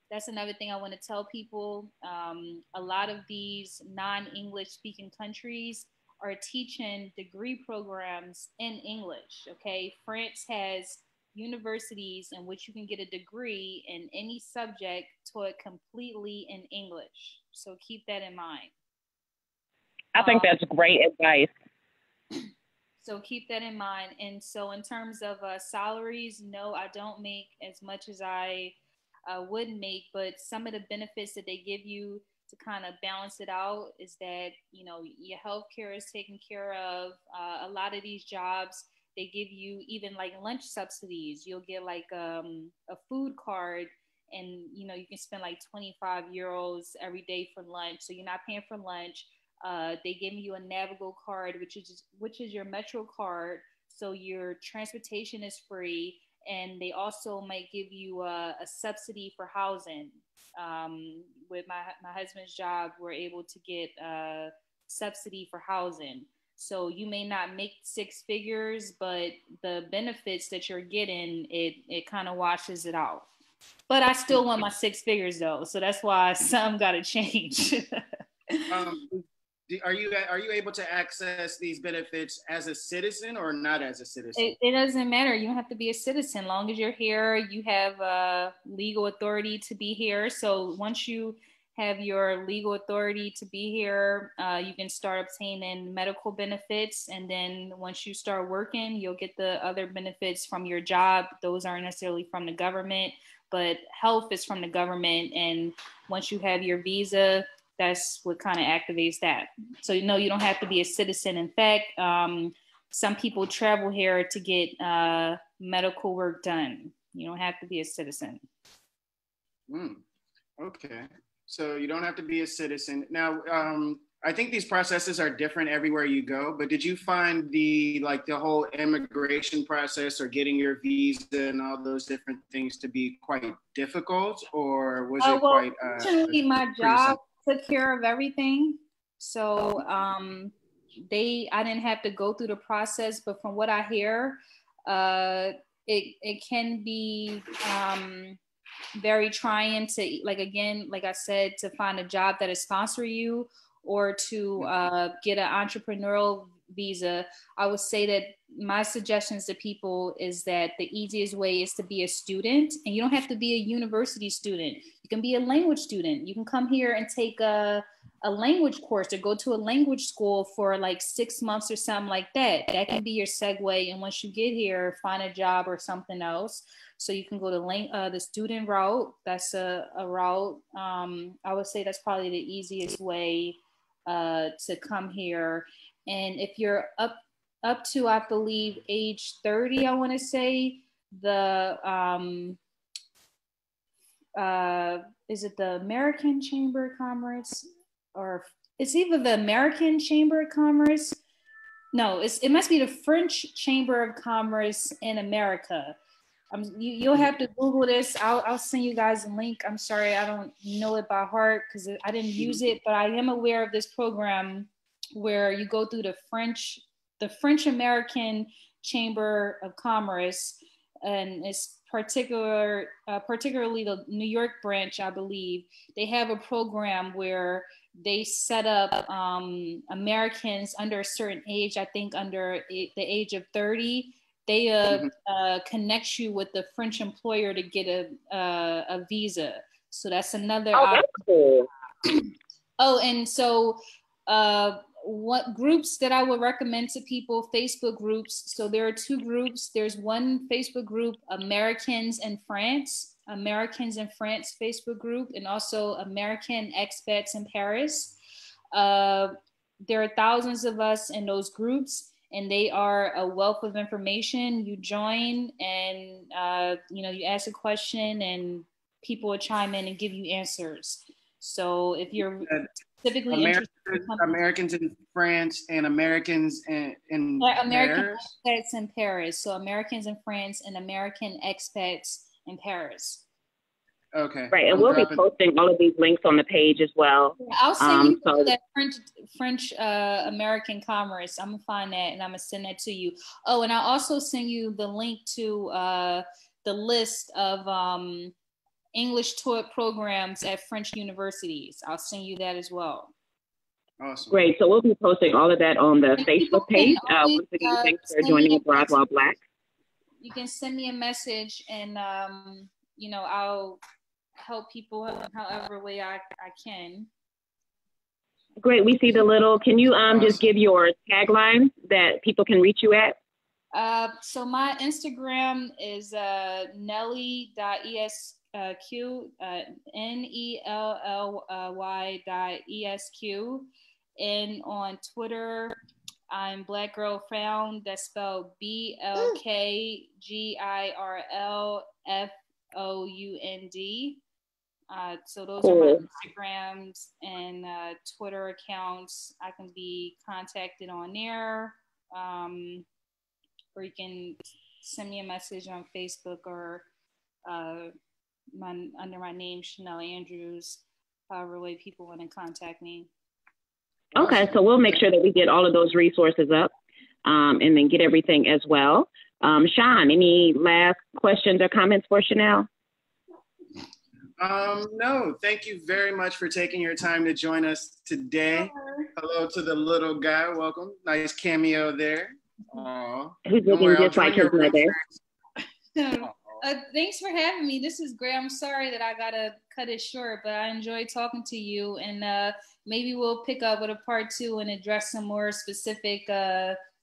That's another thing I want to tell people. A lot of these non-English speaking countries are teaching degree programs in English. Okay, France has universities in which you can get a degree in any subject taught completely in English. So keep that in mind. I think that's great advice. So keep that in mind. And so in terms of salaries, no, I don't make as much as I would make, but some of the benefits that they give you to kind of balance it out is that, your health care is taken care of. A lot of these jobs, they give you even like lunch subsidies. You'll get like a food card, and you can spend like 25 euros every day for lunch. So you're not paying for lunch. They give you a Navigo card, which is your Metro card. So your transportation is free, and they also might give you a subsidy for housing. With my husband's job, we're able to get a subsidy for housing. So you may not make six figures, but the benefits that you're getting, it kind of washes it out. But I still want my six figures though, so that's why some got to change. Are you able to access these benefits as a citizen or not as a citizen? It doesn't matter. You don't have to be a citizen. As long as you're here, you have legal authority to be here. So once you have your legal authority to be here, you can start obtaining medical benefits. And then once you start working, you'll get the other benefits from your job. Those aren't necessarily from the government, but health is from the government. And once you have your visa, that's what kind of activates that. So, you don't have to be a citizen. In fact, some people travel here to get medical work done. You don't have to be a citizen. Okay. So you don't have to be a citizen. Now, I think these processes are different everywhere you go, but did you find the whole immigration process or getting your visa and all those different things to be quite difficult, or was it quite fortunately, my job took care of everything. So I didn't have to go through the process, but from what I hear, it can be very trying to, like I said, to find a job that is sponsor you, or to get an entrepreneurial visa. I would say that my suggestions to people is that the easiest way is to be a student, and you don't have to be a university student. You can be a language student. You can come here and take a language course or go to a language school for like 6 months or something like that. That can be your segue. And once you get here, find a job or something else. So you can go to the student route. That's a route. I would say that's probably the easiest way to come here. And if you're up to, I believe, age 30, I want to say, the is it the American Chamber of Commerce, or it's either the American Chamber of Commerce? No, it must be the French Chamber of Commerce in America. You'll have to Google this. I'll send you guys a link. I'm sorry, I don't know it by heart because I didn't use it, but I am aware of this program where you go through the French American Chamber of Commerce, and it's particularly the New York branch, I believe. They have a program where they set up Americans under a certain age, I think under the age of 30. They connect you with the French employer to get a visa. So that's another option. Cool. Oh, and so what groups that I would recommend to people, Facebook groups. So there are two groups. There's one Facebook group, Americans in France Facebook group, and also American Expats in Paris. There are thousands of us in those groups, and they are a wealth of information. You join and you ask a question and people will chime in and give you answers. So if you're specifically interested in Americans in France and Americans in American Paris? Expats in Paris. So Americans in France and American Expats in Paris. Okay. Right, and we'll be posting all of these links on the page as well. Yeah, I'll send you that French American Commerce. I'm gonna find that and I'm gonna send that to you. Oh, and I'll also send you the link to the list of English taught programs at French universities. I'll send you that as well. Awesome. Great. So we'll be posting all of that on the Facebook page. Once again, thanks for joining Abroad While Black. You can send me a message and I'll help people however way I can. Great. We see the little, can you just give your tagline that people can reach you at? So my Instagram is Nelly.esq, Nelly.esq. And on Twitter, I'm Black Girl Found. That's spelled BLKGIRLFOUND. So those are my Instagrams and Twitter accounts. I can be contacted on there, or you can send me a message on Facebook or under my name, Chanel Andrews, however way people want to contact me. Okay, so we'll make sure that we get all of those resources up and then get everything as well. Sean, any last questions or comments for Chanel? No, thank you very much for taking your time to join us today. Hello to the little guy. Welcome. Nice cameo there. He's looking just like his mother. Thanks for having me. This is great. I'm sorry that I gotta cut it short, but I enjoyed talking to you, and maybe we'll pick up with a part 2 and address some more specific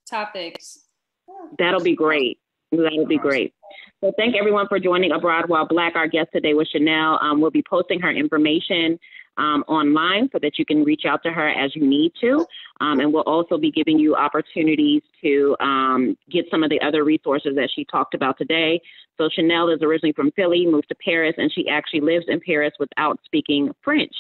topics. That'll be great. That'll be great. So thank everyone for joining Abroad While Black. Our guest today was Chanel. We'll be posting her information online so that you can reach out to her as you need to. And we'll also be giving you opportunities to get some of the other resources that she talked about today. So Chanel is originally from Philly, moved to Paris, and she actually lives in Paris without speaking French,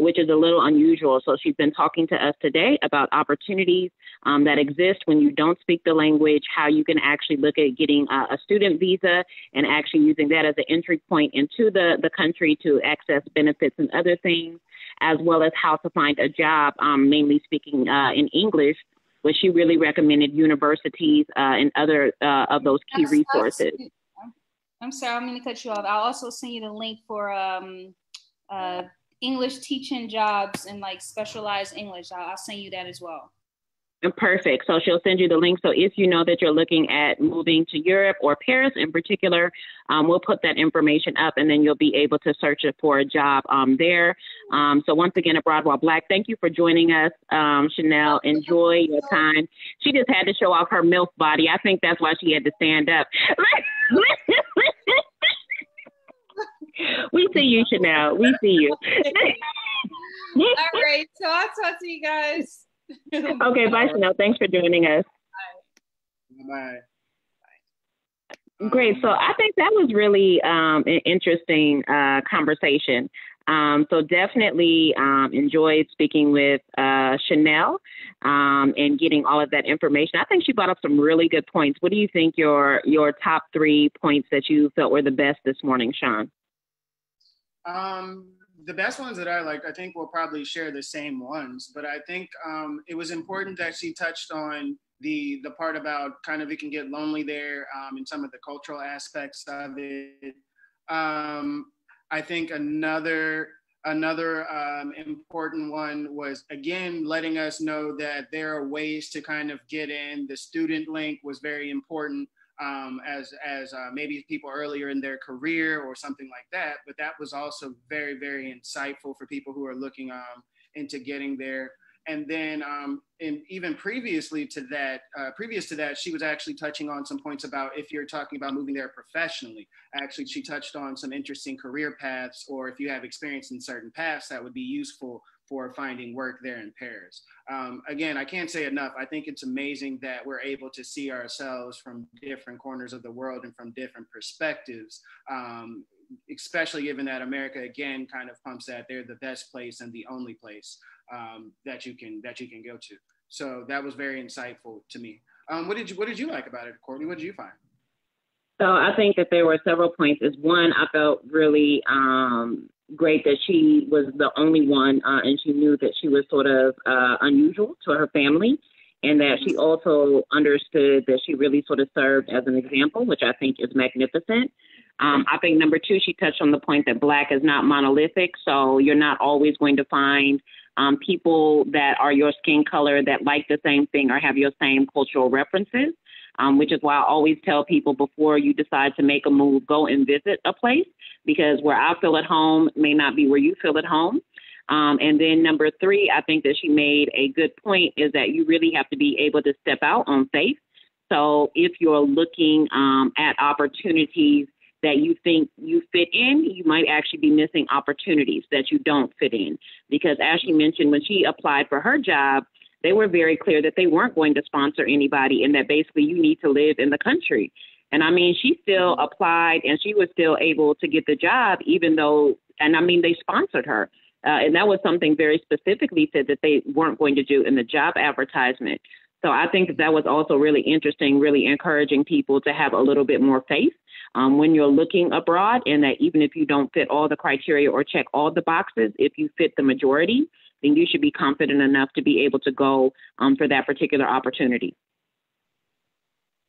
which is a little unusual. So she's been talking to us today about opportunities that exist when you don't speak the language, how you can actually look at getting a student visa and actually using that as an entry point into the country to access benefits and other things, as well as how to find a job, mainly speaking in English, which she really recommended universities and other of those key resources. I'm sorry, I'm going to cut you off. I'll also send you the link for English teaching jobs and like specialized English. I'll send you that as well. Perfect. So she'll send you the link. So if you know that you're looking at moving to Europe or Paris in particular, we'll put that information up and then you'll be able to search it for a job there. So once again, Abroad While Black, thank you for joining us, Chanel. Enjoy your time. She just had to show off her MILF body. I think that's why she had to stand up. We see you, Chanel. We see you. All right. So I'll talk to you guys. Okay, bye, Chanel. Thanks for joining us. Bye. Great. So I think that was really an interesting conversation. So definitely enjoyed speaking with Chanel and getting all of that information. I think she brought up some really good points. What do you think your top 3 points that you felt were the best this morning, Sean? The best ones that I liked, I think we'll probably share the same ones, but I think it was important that she touched on the part about kind of it can get lonely there and some of the cultural aspects of it. I think another important one was, again, letting us know that there are ways to kind of get in. The student link was very important. As maybe people earlier in their career or something like that. But that was also very, very insightful for people who are looking into getting there. And then and even previous to that, she was actually touching on some points about if you're talking about moving there professionally. Actually, she touched on some interesting career paths, or if you have experience in certain paths that would be useful for finding work there in Paris. Again, I can't say enough. I think it's amazing that we're able to see ourselves from different corners of the world and from different perspectives, especially given that America, again, kind of pumps that they're the best place and the only place that you can go to. So that was very insightful to me. What did you like about it, Courtney? What did you find? So I think that there were several points. Is one, I felt really great that she was the only one and she knew that she was sort of unusual to her family, and that she also understood that she really sort of served as an example, which I think is magnificent. I think number 2, she touched on the point that Black is not monolithic. So you're not always going to find people that are your skin color that like the same thing or have your same cultural references, which is why I always tell people before you decide to make a move, go and visit a place, because where I feel at home may not be where you feel at home. And then number 3, I think that she made a good point, is that you really have to be able to step out on faith. So if you're looking at opportunities that you think you fit in, you might actually be missing opportunities that you don't fit in. Because as she mentioned, when she applied for her job, they were very clear that they weren't going to sponsor anybody and that basically you need to live in the country. And I mean, she still applied and she was still able to get the job, even though, and I mean, they sponsored her. And that was something very specifically said that they weren't going to do in the job advertisement. So I think that was also really interesting, really encouraging people to have a little bit more faith when you're looking abroad, and that even if you don't fit all the criteria or check all the boxes, if you fit the majority, then you should be confident enough to be able to go for that particular opportunity.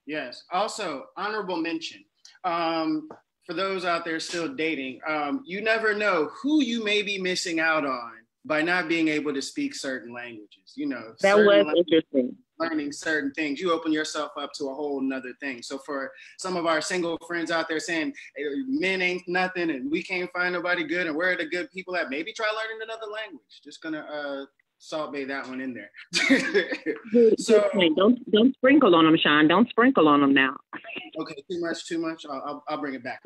Yes. Also, honorable mention. For those out there still dating, you never know who you may be missing out on by not being able to speak certain languages. You know, that was interesting. Learning certain things, you open yourself up to a whole nother thing. So for some of our single friends out there saying, hey, men ain't nothing and we can't find nobody good and where are the good people at, maybe try learning another language. Just gonna Salt Bay that one in there. So don't sprinkle on them, Sean. Don't sprinkle on them now. Okay, too much. I'll bring it back.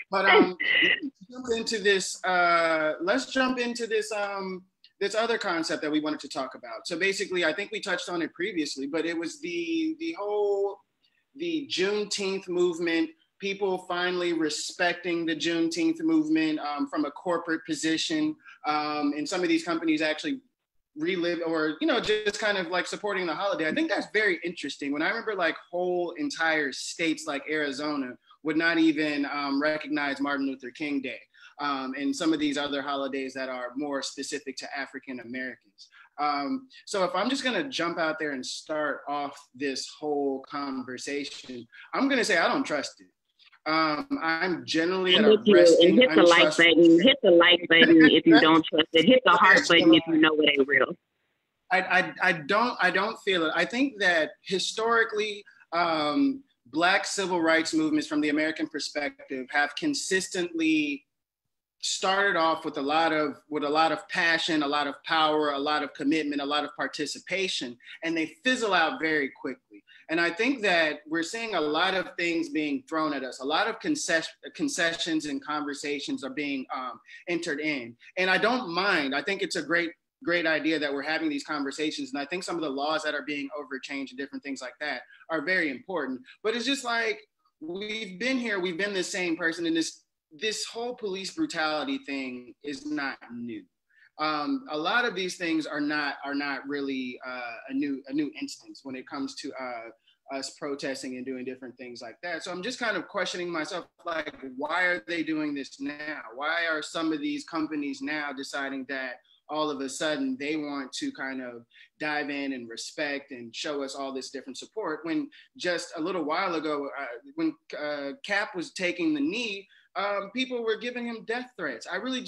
But let's jump into this other concept that we wanted to talk about. So basically, I think we touched on it previously, but it was the Juneteenth movement. People finally respecting the Juneteenth movement from a corporate position, and some of these companies actually relive or just kind of like supporting the holiday. I think that's very interesting. When I remember like whole entire states like Arizona would not even recognize Martin Luther King Day and some of these other holidays that are more specific to African Americans. So if I'm just gonna jump out there and start off this whole conversation, I'm gonna say I don't trust it. I'm generally at a resting. And hit the like button. Hit the like button if you don't trust it. Hit the heart button if you know it ain't real. I don't feel it. I think that historically, Black civil rights movements from the American perspective have consistently started off with a lot of passion, a lot of power, a lot of commitment, a lot of participation, and they fizzle out very quickly. And I think that we're seeing a lot of things being thrown at us. A lot of concessions and conversations are being entered in. And I don't mind. I think it's a great idea that we're having these conversations. And I think some of the laws that are being overchanged and different things like that are very important. But it's just like, we've been here, we've been the same person, and this whole police brutality thing is not new. A lot of these things are not really a new instance when it comes to us protesting and doing different things like that. So I'm just kind of questioning myself, like, why are they doing this now? Why are some of these companies now deciding that all of a sudden they want to kind of dive in and respect and show us all this different support, when just a little while ago, when Cap was taking the knee, people were giving him death threats. I really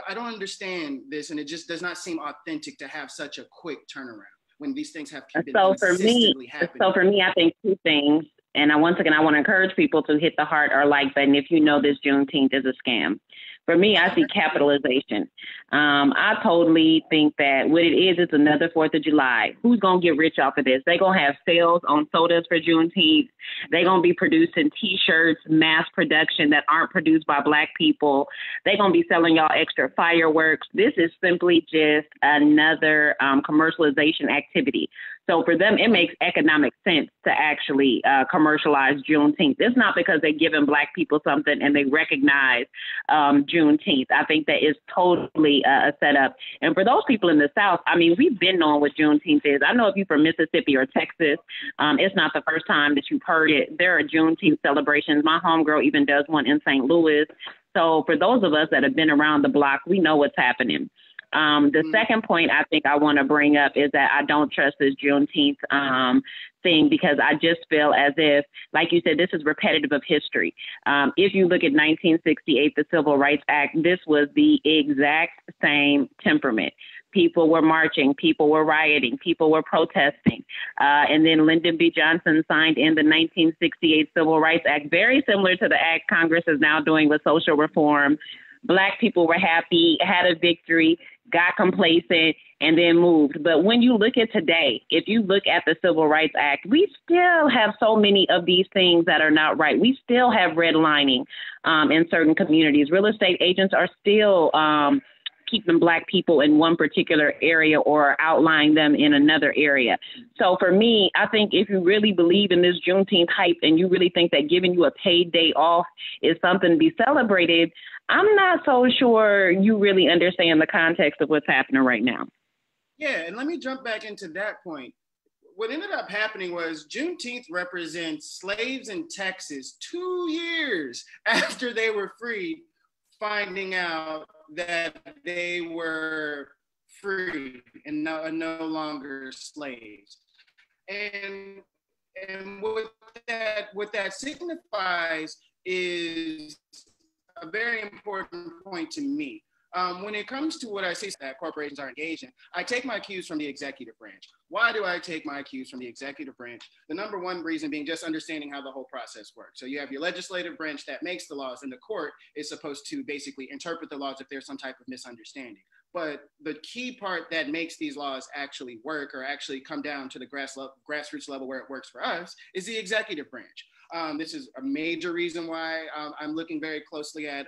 I don't understand this, and it just does not seem authentic to have such a quick turnaround when these things have been consistently happening. So for me, I think two things. And once again, I want to encourage people to hit the heart or like button if you know this Juneteenth is a scam. For me, I see capitalization. I totally think that what it is, it's another 4th of July. Who's going to get rich off of this? They're going to have sales on sodas for Juneteenth. They're going to be producing T-shirts, mass production that aren't produced by Black people. They're going to be selling y'all extra fireworks. This is simply just another commercialization activity. So for them, it makes economic sense to actually commercialize Juneteenth. It's not because they're giving Black people something and they recognize Juneteenth. I think that is totally a setup. And for those people in the South, I mean, we've been knowing what Juneteenth is. I know if you're from Mississippi or Texas, it's not the first time that you've heard it. There are Juneteenth celebrations. My homegirl even does one in St. Louis. So for those of us that have been around the block, we know what's happening. The second point I think I want to bring up is that I don't trust this Juneteenth thing, because I just feel as if, like you said, this is repetitive of history. If you look at 1968, the Civil Rights Act, this was the exact same temperament. People were marching, people were rioting, people were protesting. And then Lyndon B. Johnson signed in the 1968 Civil Rights Act, very similar to the act Congress is now doing with social reform. Black people were happy, had a victory, got complacent, and then moved. But when you look at today, if you look at the Civil Rights Act, we still have so many of these things that are not right. We still have redlining in certain communities. Real estate agents are still keeping Black people in one particular area or outlying them in another area. So for me, I think if you really believe in this Juneteenth hype and you really think that giving you a paid day off is something to be celebrated, I'm not so sure you really understand the context of what's happening right now. Yeah, and let me jump back into that point. What ended up happening was Juneteenth represents slaves in Texas 2 years after they were freed, finding out that they were free and no longer slaves. And what that signifies is a very important point to me. When it comes to what I say that corporations are engaged in, I take my cues from the executive branch. Why do I take my cues from the executive branch? The number one reason being just understanding how the whole process works. So you have your legislative branch that makes the laws, and the court is supposed to basically interpret the laws if there's some type of misunderstanding. But the key part that makes these laws actually work or actually come down to the grassroots level where it works for us is the executive branch. This is a major reason why I'm looking very closely at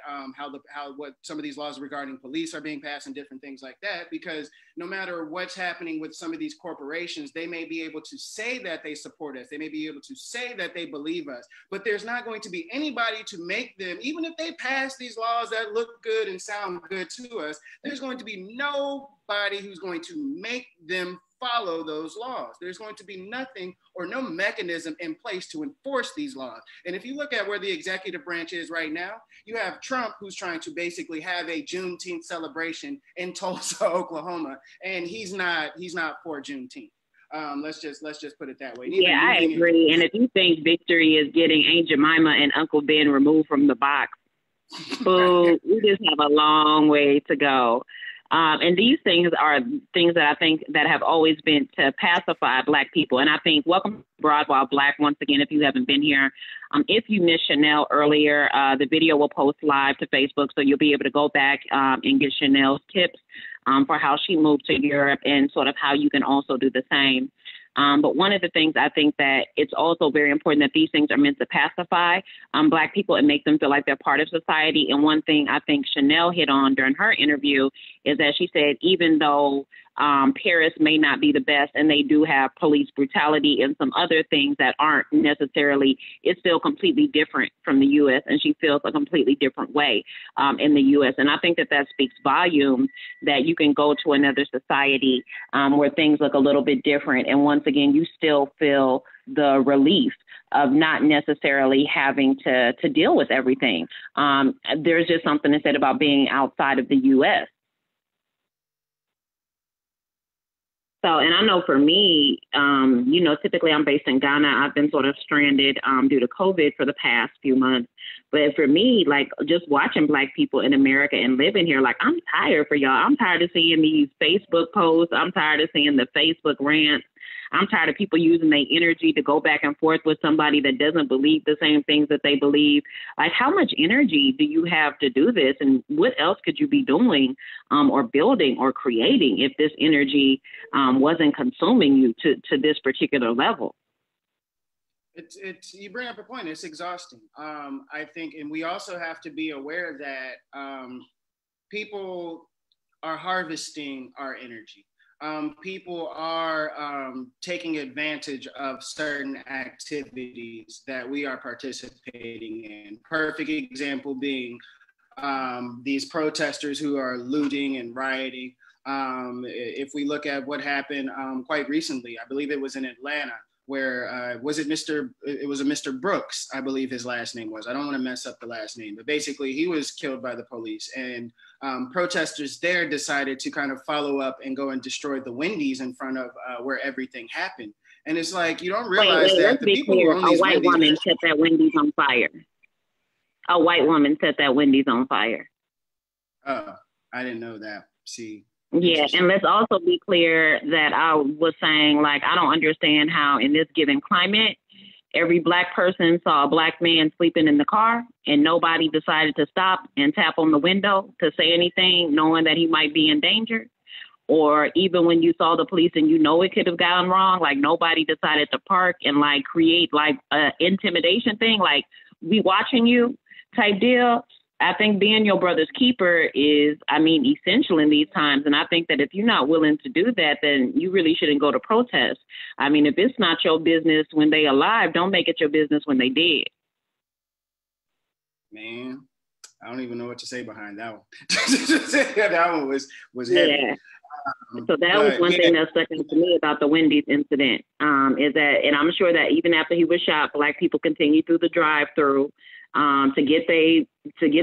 what some of these laws regarding police are being passed and different things like that, because no matter what's happening with some of these corporations, they may be able to say that they support us. They may be able to say that they believe us, but there's not going to be anybody to make them, even if they pass these laws that look good and sound good to us, there's going to be nobody who's going to make them follow those laws. There's going to be nothing or no mechanism in place to enforce these laws. And if you look at where the executive branch is right now, you have Trump, who's trying to basically have a Juneteenth celebration in Tulsa, Oklahoma, and he's not for Juneteenth. Let's just put it that way. Yeah, I agree. And if you think victory is getting Aunt Jemima and Uncle Ben removed from the box, boo, we just have a long way to go. And these things are things that I think that have always been to pacify Black people. And I think, welcome to Broad While Black once again, if you haven't been here. If you missed Chanel earlier, the video will post live to Facebook, so you'll be able to go back and get Chanel's tips for how she moved to Europe and sort of how you can also do the same. But one of the things I think that it's also very important that these things are meant to pacify Black people and make them feel like they're part of society. And one thing I think Chanel hit on during her interview is that she said, even though Paris may not be the best and they do have police brutality and some other things that aren't necessarily, it's still completely different from the U.S. and she feels a completely different way in the U.S. And I think that that speaks volumes that you can go to another society where things look a little bit different. And once again, you still feel the relief of not necessarily having to deal with everything. There's just something to say about being outside of the U.S. So, and I know for me, typically I'm based in Ghana. I've been sort of stranded due to COVID for the past few months. But for me, like just watching Black people in America and living here, like I'm tired for y'all. I'm tired of seeing these Facebook posts. I'm tired of seeing the Facebook rants. I'm tired of people using their energy to go back and forth with somebody that doesn't believe the same things that they believe. Like, how much energy do you have to do this? And what else could you be doing or building or creating if this energy wasn't consuming you to this particular level? It's you bring up a point. It's exhausting. I think, and we also have to be aware that people are harvesting our energy. People are taking advantage of certain activities that we are participating in. Perfect example being these protesters who are looting and rioting. If we look at what happened quite recently, I believe it was in Atlanta, where it was a Mr. Brooks, I believe his last name was. I don't want to mess up the last name, but basically he was killed by the police, and protesters there decided to kind of follow up and go and destroy the Wendy's in front of where everything happened. And it's like, you don't realize that the people who own these Wendy's. A white woman set that Wendy's on fire. A white woman set that Wendy's on fire. Oh, I didn't know that. See. Yeah, and let's also be clear that I was saying, like, I don't understand how in this given climate, every Black person saw a Black man sleeping in the car and nobody decided to stop and tap on the window to say anything, knowing that he might be in danger. Or even when you saw the police and you know it could have gone wrong, like nobody decided to park and like create like a intimidation thing, like we watching you type deal. I think being your brother's keeper is, essential in these times. And I think that if you're not willing to do that, then you really shouldn't go to protest. I mean, if it's not your business when they alive, don't make it your business when they dead. Man, I don't even know what to say behind that one. That one was heavy. Yeah. So that was one thing that stuck out to me about the Wendy's incident, is that, and I'm sure that even after he was shot, Black people continued through the drive-through to get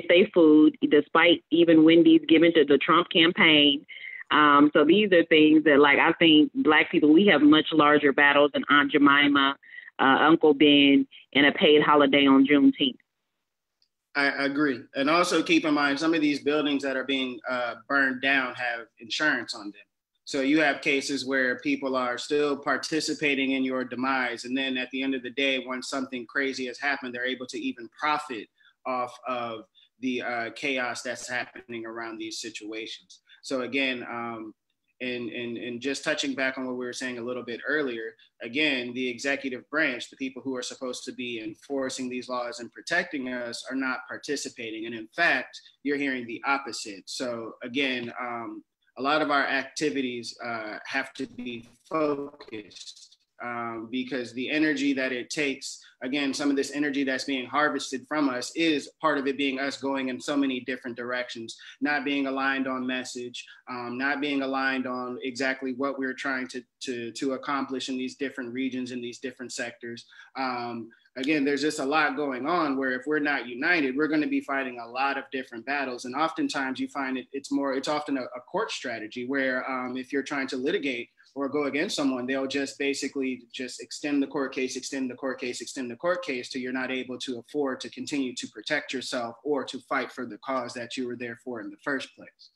their food, despite even Wendy's giving to the Trump campaign. So these are things that, like, I think Black people, we have much larger battles than Aunt Jemima, Uncle Ben, and a paid holiday on Juneteenth. I agree. And also keep in mind, some of these buildings that are being burned down have insurance on them. So you have cases where people are still participating in your demise. And then at the end of the day, when something crazy has happened, they're able to even profit off of the chaos that's happening around these situations. So again, and just touching back on what we were saying a little bit earlier, again, the executive branch, the people who are supposed to be enforcing these laws and protecting us, are not participating. And in fact, you're hearing the opposite. So again, a lot of our activities have to be focused because the energy that it takes, again, some of this energy that's being harvested from us is part of it being us going in so many different directions, not being aligned on message, not being aligned on exactly what we're trying to accomplish in these different regions, in these different sectors. Again, there's just a lot going on where if we're not united, we're going to be fighting a lot of different battles. And oftentimes you find it's often a court strategy where if you're trying to litigate or go against someone, they'll just basically just extend the court case, extend the court case, extend the court case till you're not able to afford to continue to protect yourself or to fight for the cause that you were there for in the first place.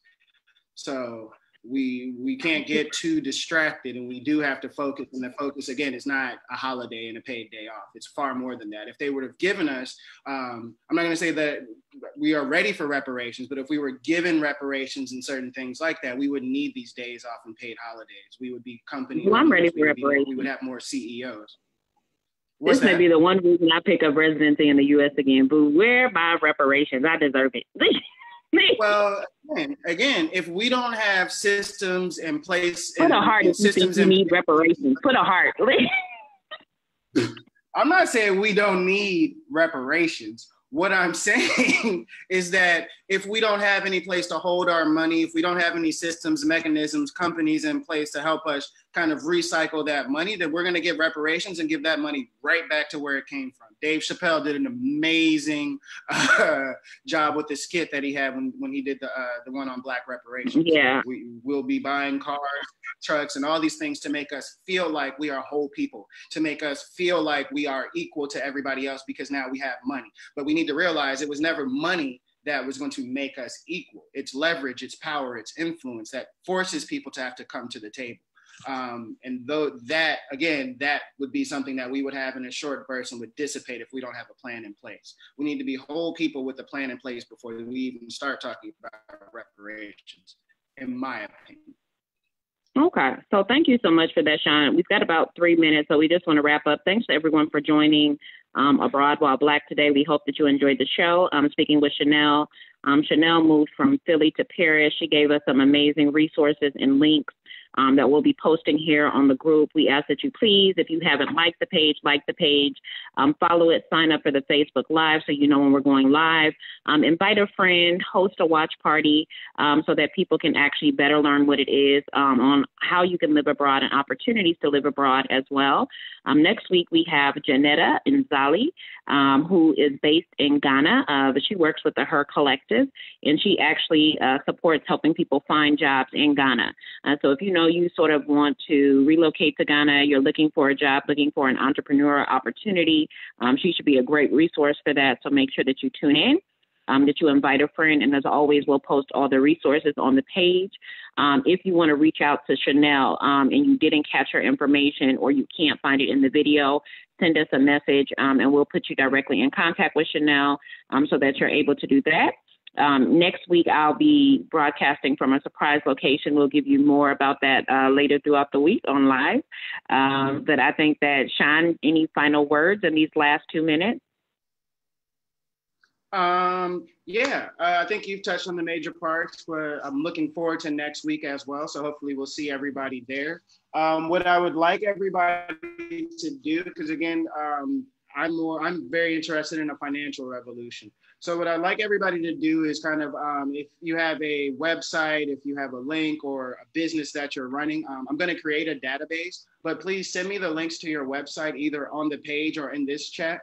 So we can't get too distracted, and we do have to focus. And the focus, again, is not a holiday and a paid day off. It's far more than that. If they would have given us, I'm not going to say that we are ready for reparations, but if we were given reparations and certain things like that, we wouldn't need these days off and paid holidays. We would be company. Well, I'm ready for reparations. We would have more CEOs. This may be the one reason I pick up residency in the U.S. again. Boo, where my reparations? I deserve it. Well, again, if we don't have systems in place, put a heart if you think you need reparations. Put a heart. I'm not saying we don't need reparations. What I'm saying is that if we don't have any place to hold our money, if we don't have any systems, mechanisms, companies in place to help us kind of recycle that money, then we're going to get reparations and give that money right back to where it came from. Dave Chappelle did an amazing job with the skit that he had when he did the one on Black reparations. Yeah. We will be buying cars, trucks, and all these things to make us feel like we are whole people, to make us feel like we are equal to everybody else because now we have money. But we need to realize it was never money that was going to make us equal. It's leverage, it's power, it's influence that forces people to have to come to the table. And though that, again, that would be something that we would have in a short burst and would dissipate if we don't have a plan in place. We need to be whole people with a plan in place before we even start talking about reparations, in my opinion. Okay, so thank you so much for that, Sean. We've got about 3 minutes, so we just want to wrap up. Thanks to everyone for joining Abroad While Black today. We hope that you enjoyed the show. I'm speaking with Chanel. Chanel moved from Philly to Paris. She gave us some amazing resources and links that we'll be posting here on the group. We ask that you please, if you haven't liked the page, like the page, follow it, sign up for the Facebook Live so you know when we're going live. Invite a friend, host a watch party so that people can actually better learn what it is on how you can live abroad and opportunities to live abroad as well. Next week, we have Janetta Nzali, who is based in Ghana, but she works with the Her Collective, and she actually supports helping people find jobs in Ghana. So if you know you sort of want to relocate to Ghana, you're looking for a job, looking for an entrepreneurial opportunity, she should be a great resource for that. So make sure that you tune in, that you invite a friend. And as always, we'll post all the resources on the page. If you want to reach out to Chanel and you didn't catch her information or you can't find it in the video, send us a message and we'll put you directly in contact with Chanel so that you're able to do that. Next week, I'll be broadcasting from a surprise location. We'll give you more about that later throughout the week on live. But I think that, Sean, any final words in these last 2 minutes? I think you've touched on the major parts, but I'm looking forward to next week as well. So hopefully we'll see everybody there. What I would like everybody to do, because again, I'm very interested in a financial revolution. So what I'd like everybody to do is kind of, if you have a website, if you have a link or a business that you're running, I'm going to create a database, but please send me the links to your website, either on the page or in this chat.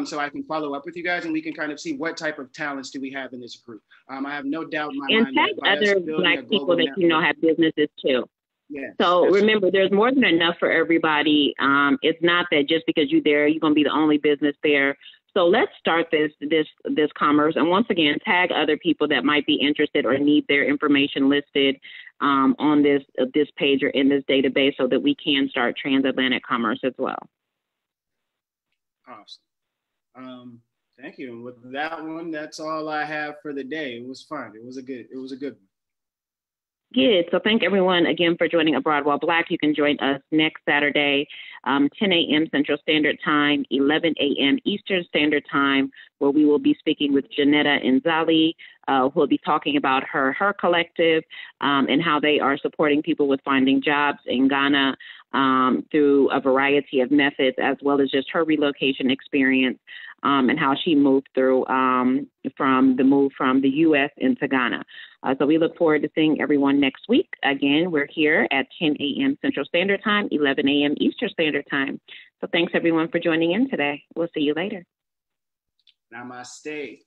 So I can follow up with you guys and we can kind of see what type of talents do we have in this group. I have no doubt in my mind that other Black people that you know have businesses too. Yes, so remember, there's more than enough for everybody. It's not that just because you're there, you're going to be the only business there. So let's start this commerce. And once again, tag other people that might be interested or need their information listed on this page or in this database so that we can start transatlantic commerce as well. Awesome. Thank you. And with that one, that's all I have for the day. It was fun. It was a good one. Good. So thank everyone again for joining Abroad While Black. You can join us next Saturday, 10 a.m. Central Standard Time, 11 a.m. Eastern Standard Time, where we will be speaking with Janetta Nzali, who will be talking about her Collective and how they are supporting people with finding jobs in Ghana through a variety of methods, as well as just her relocation experience and how she moved through from the U.S. into Ghana. So we look forward to seeing everyone next week. Again, we're here at 10 a.m. Central Standard Time, 11 a.m. Eastern Standard Time. So thanks, everyone, for joining in today. We'll see you later. Namaste.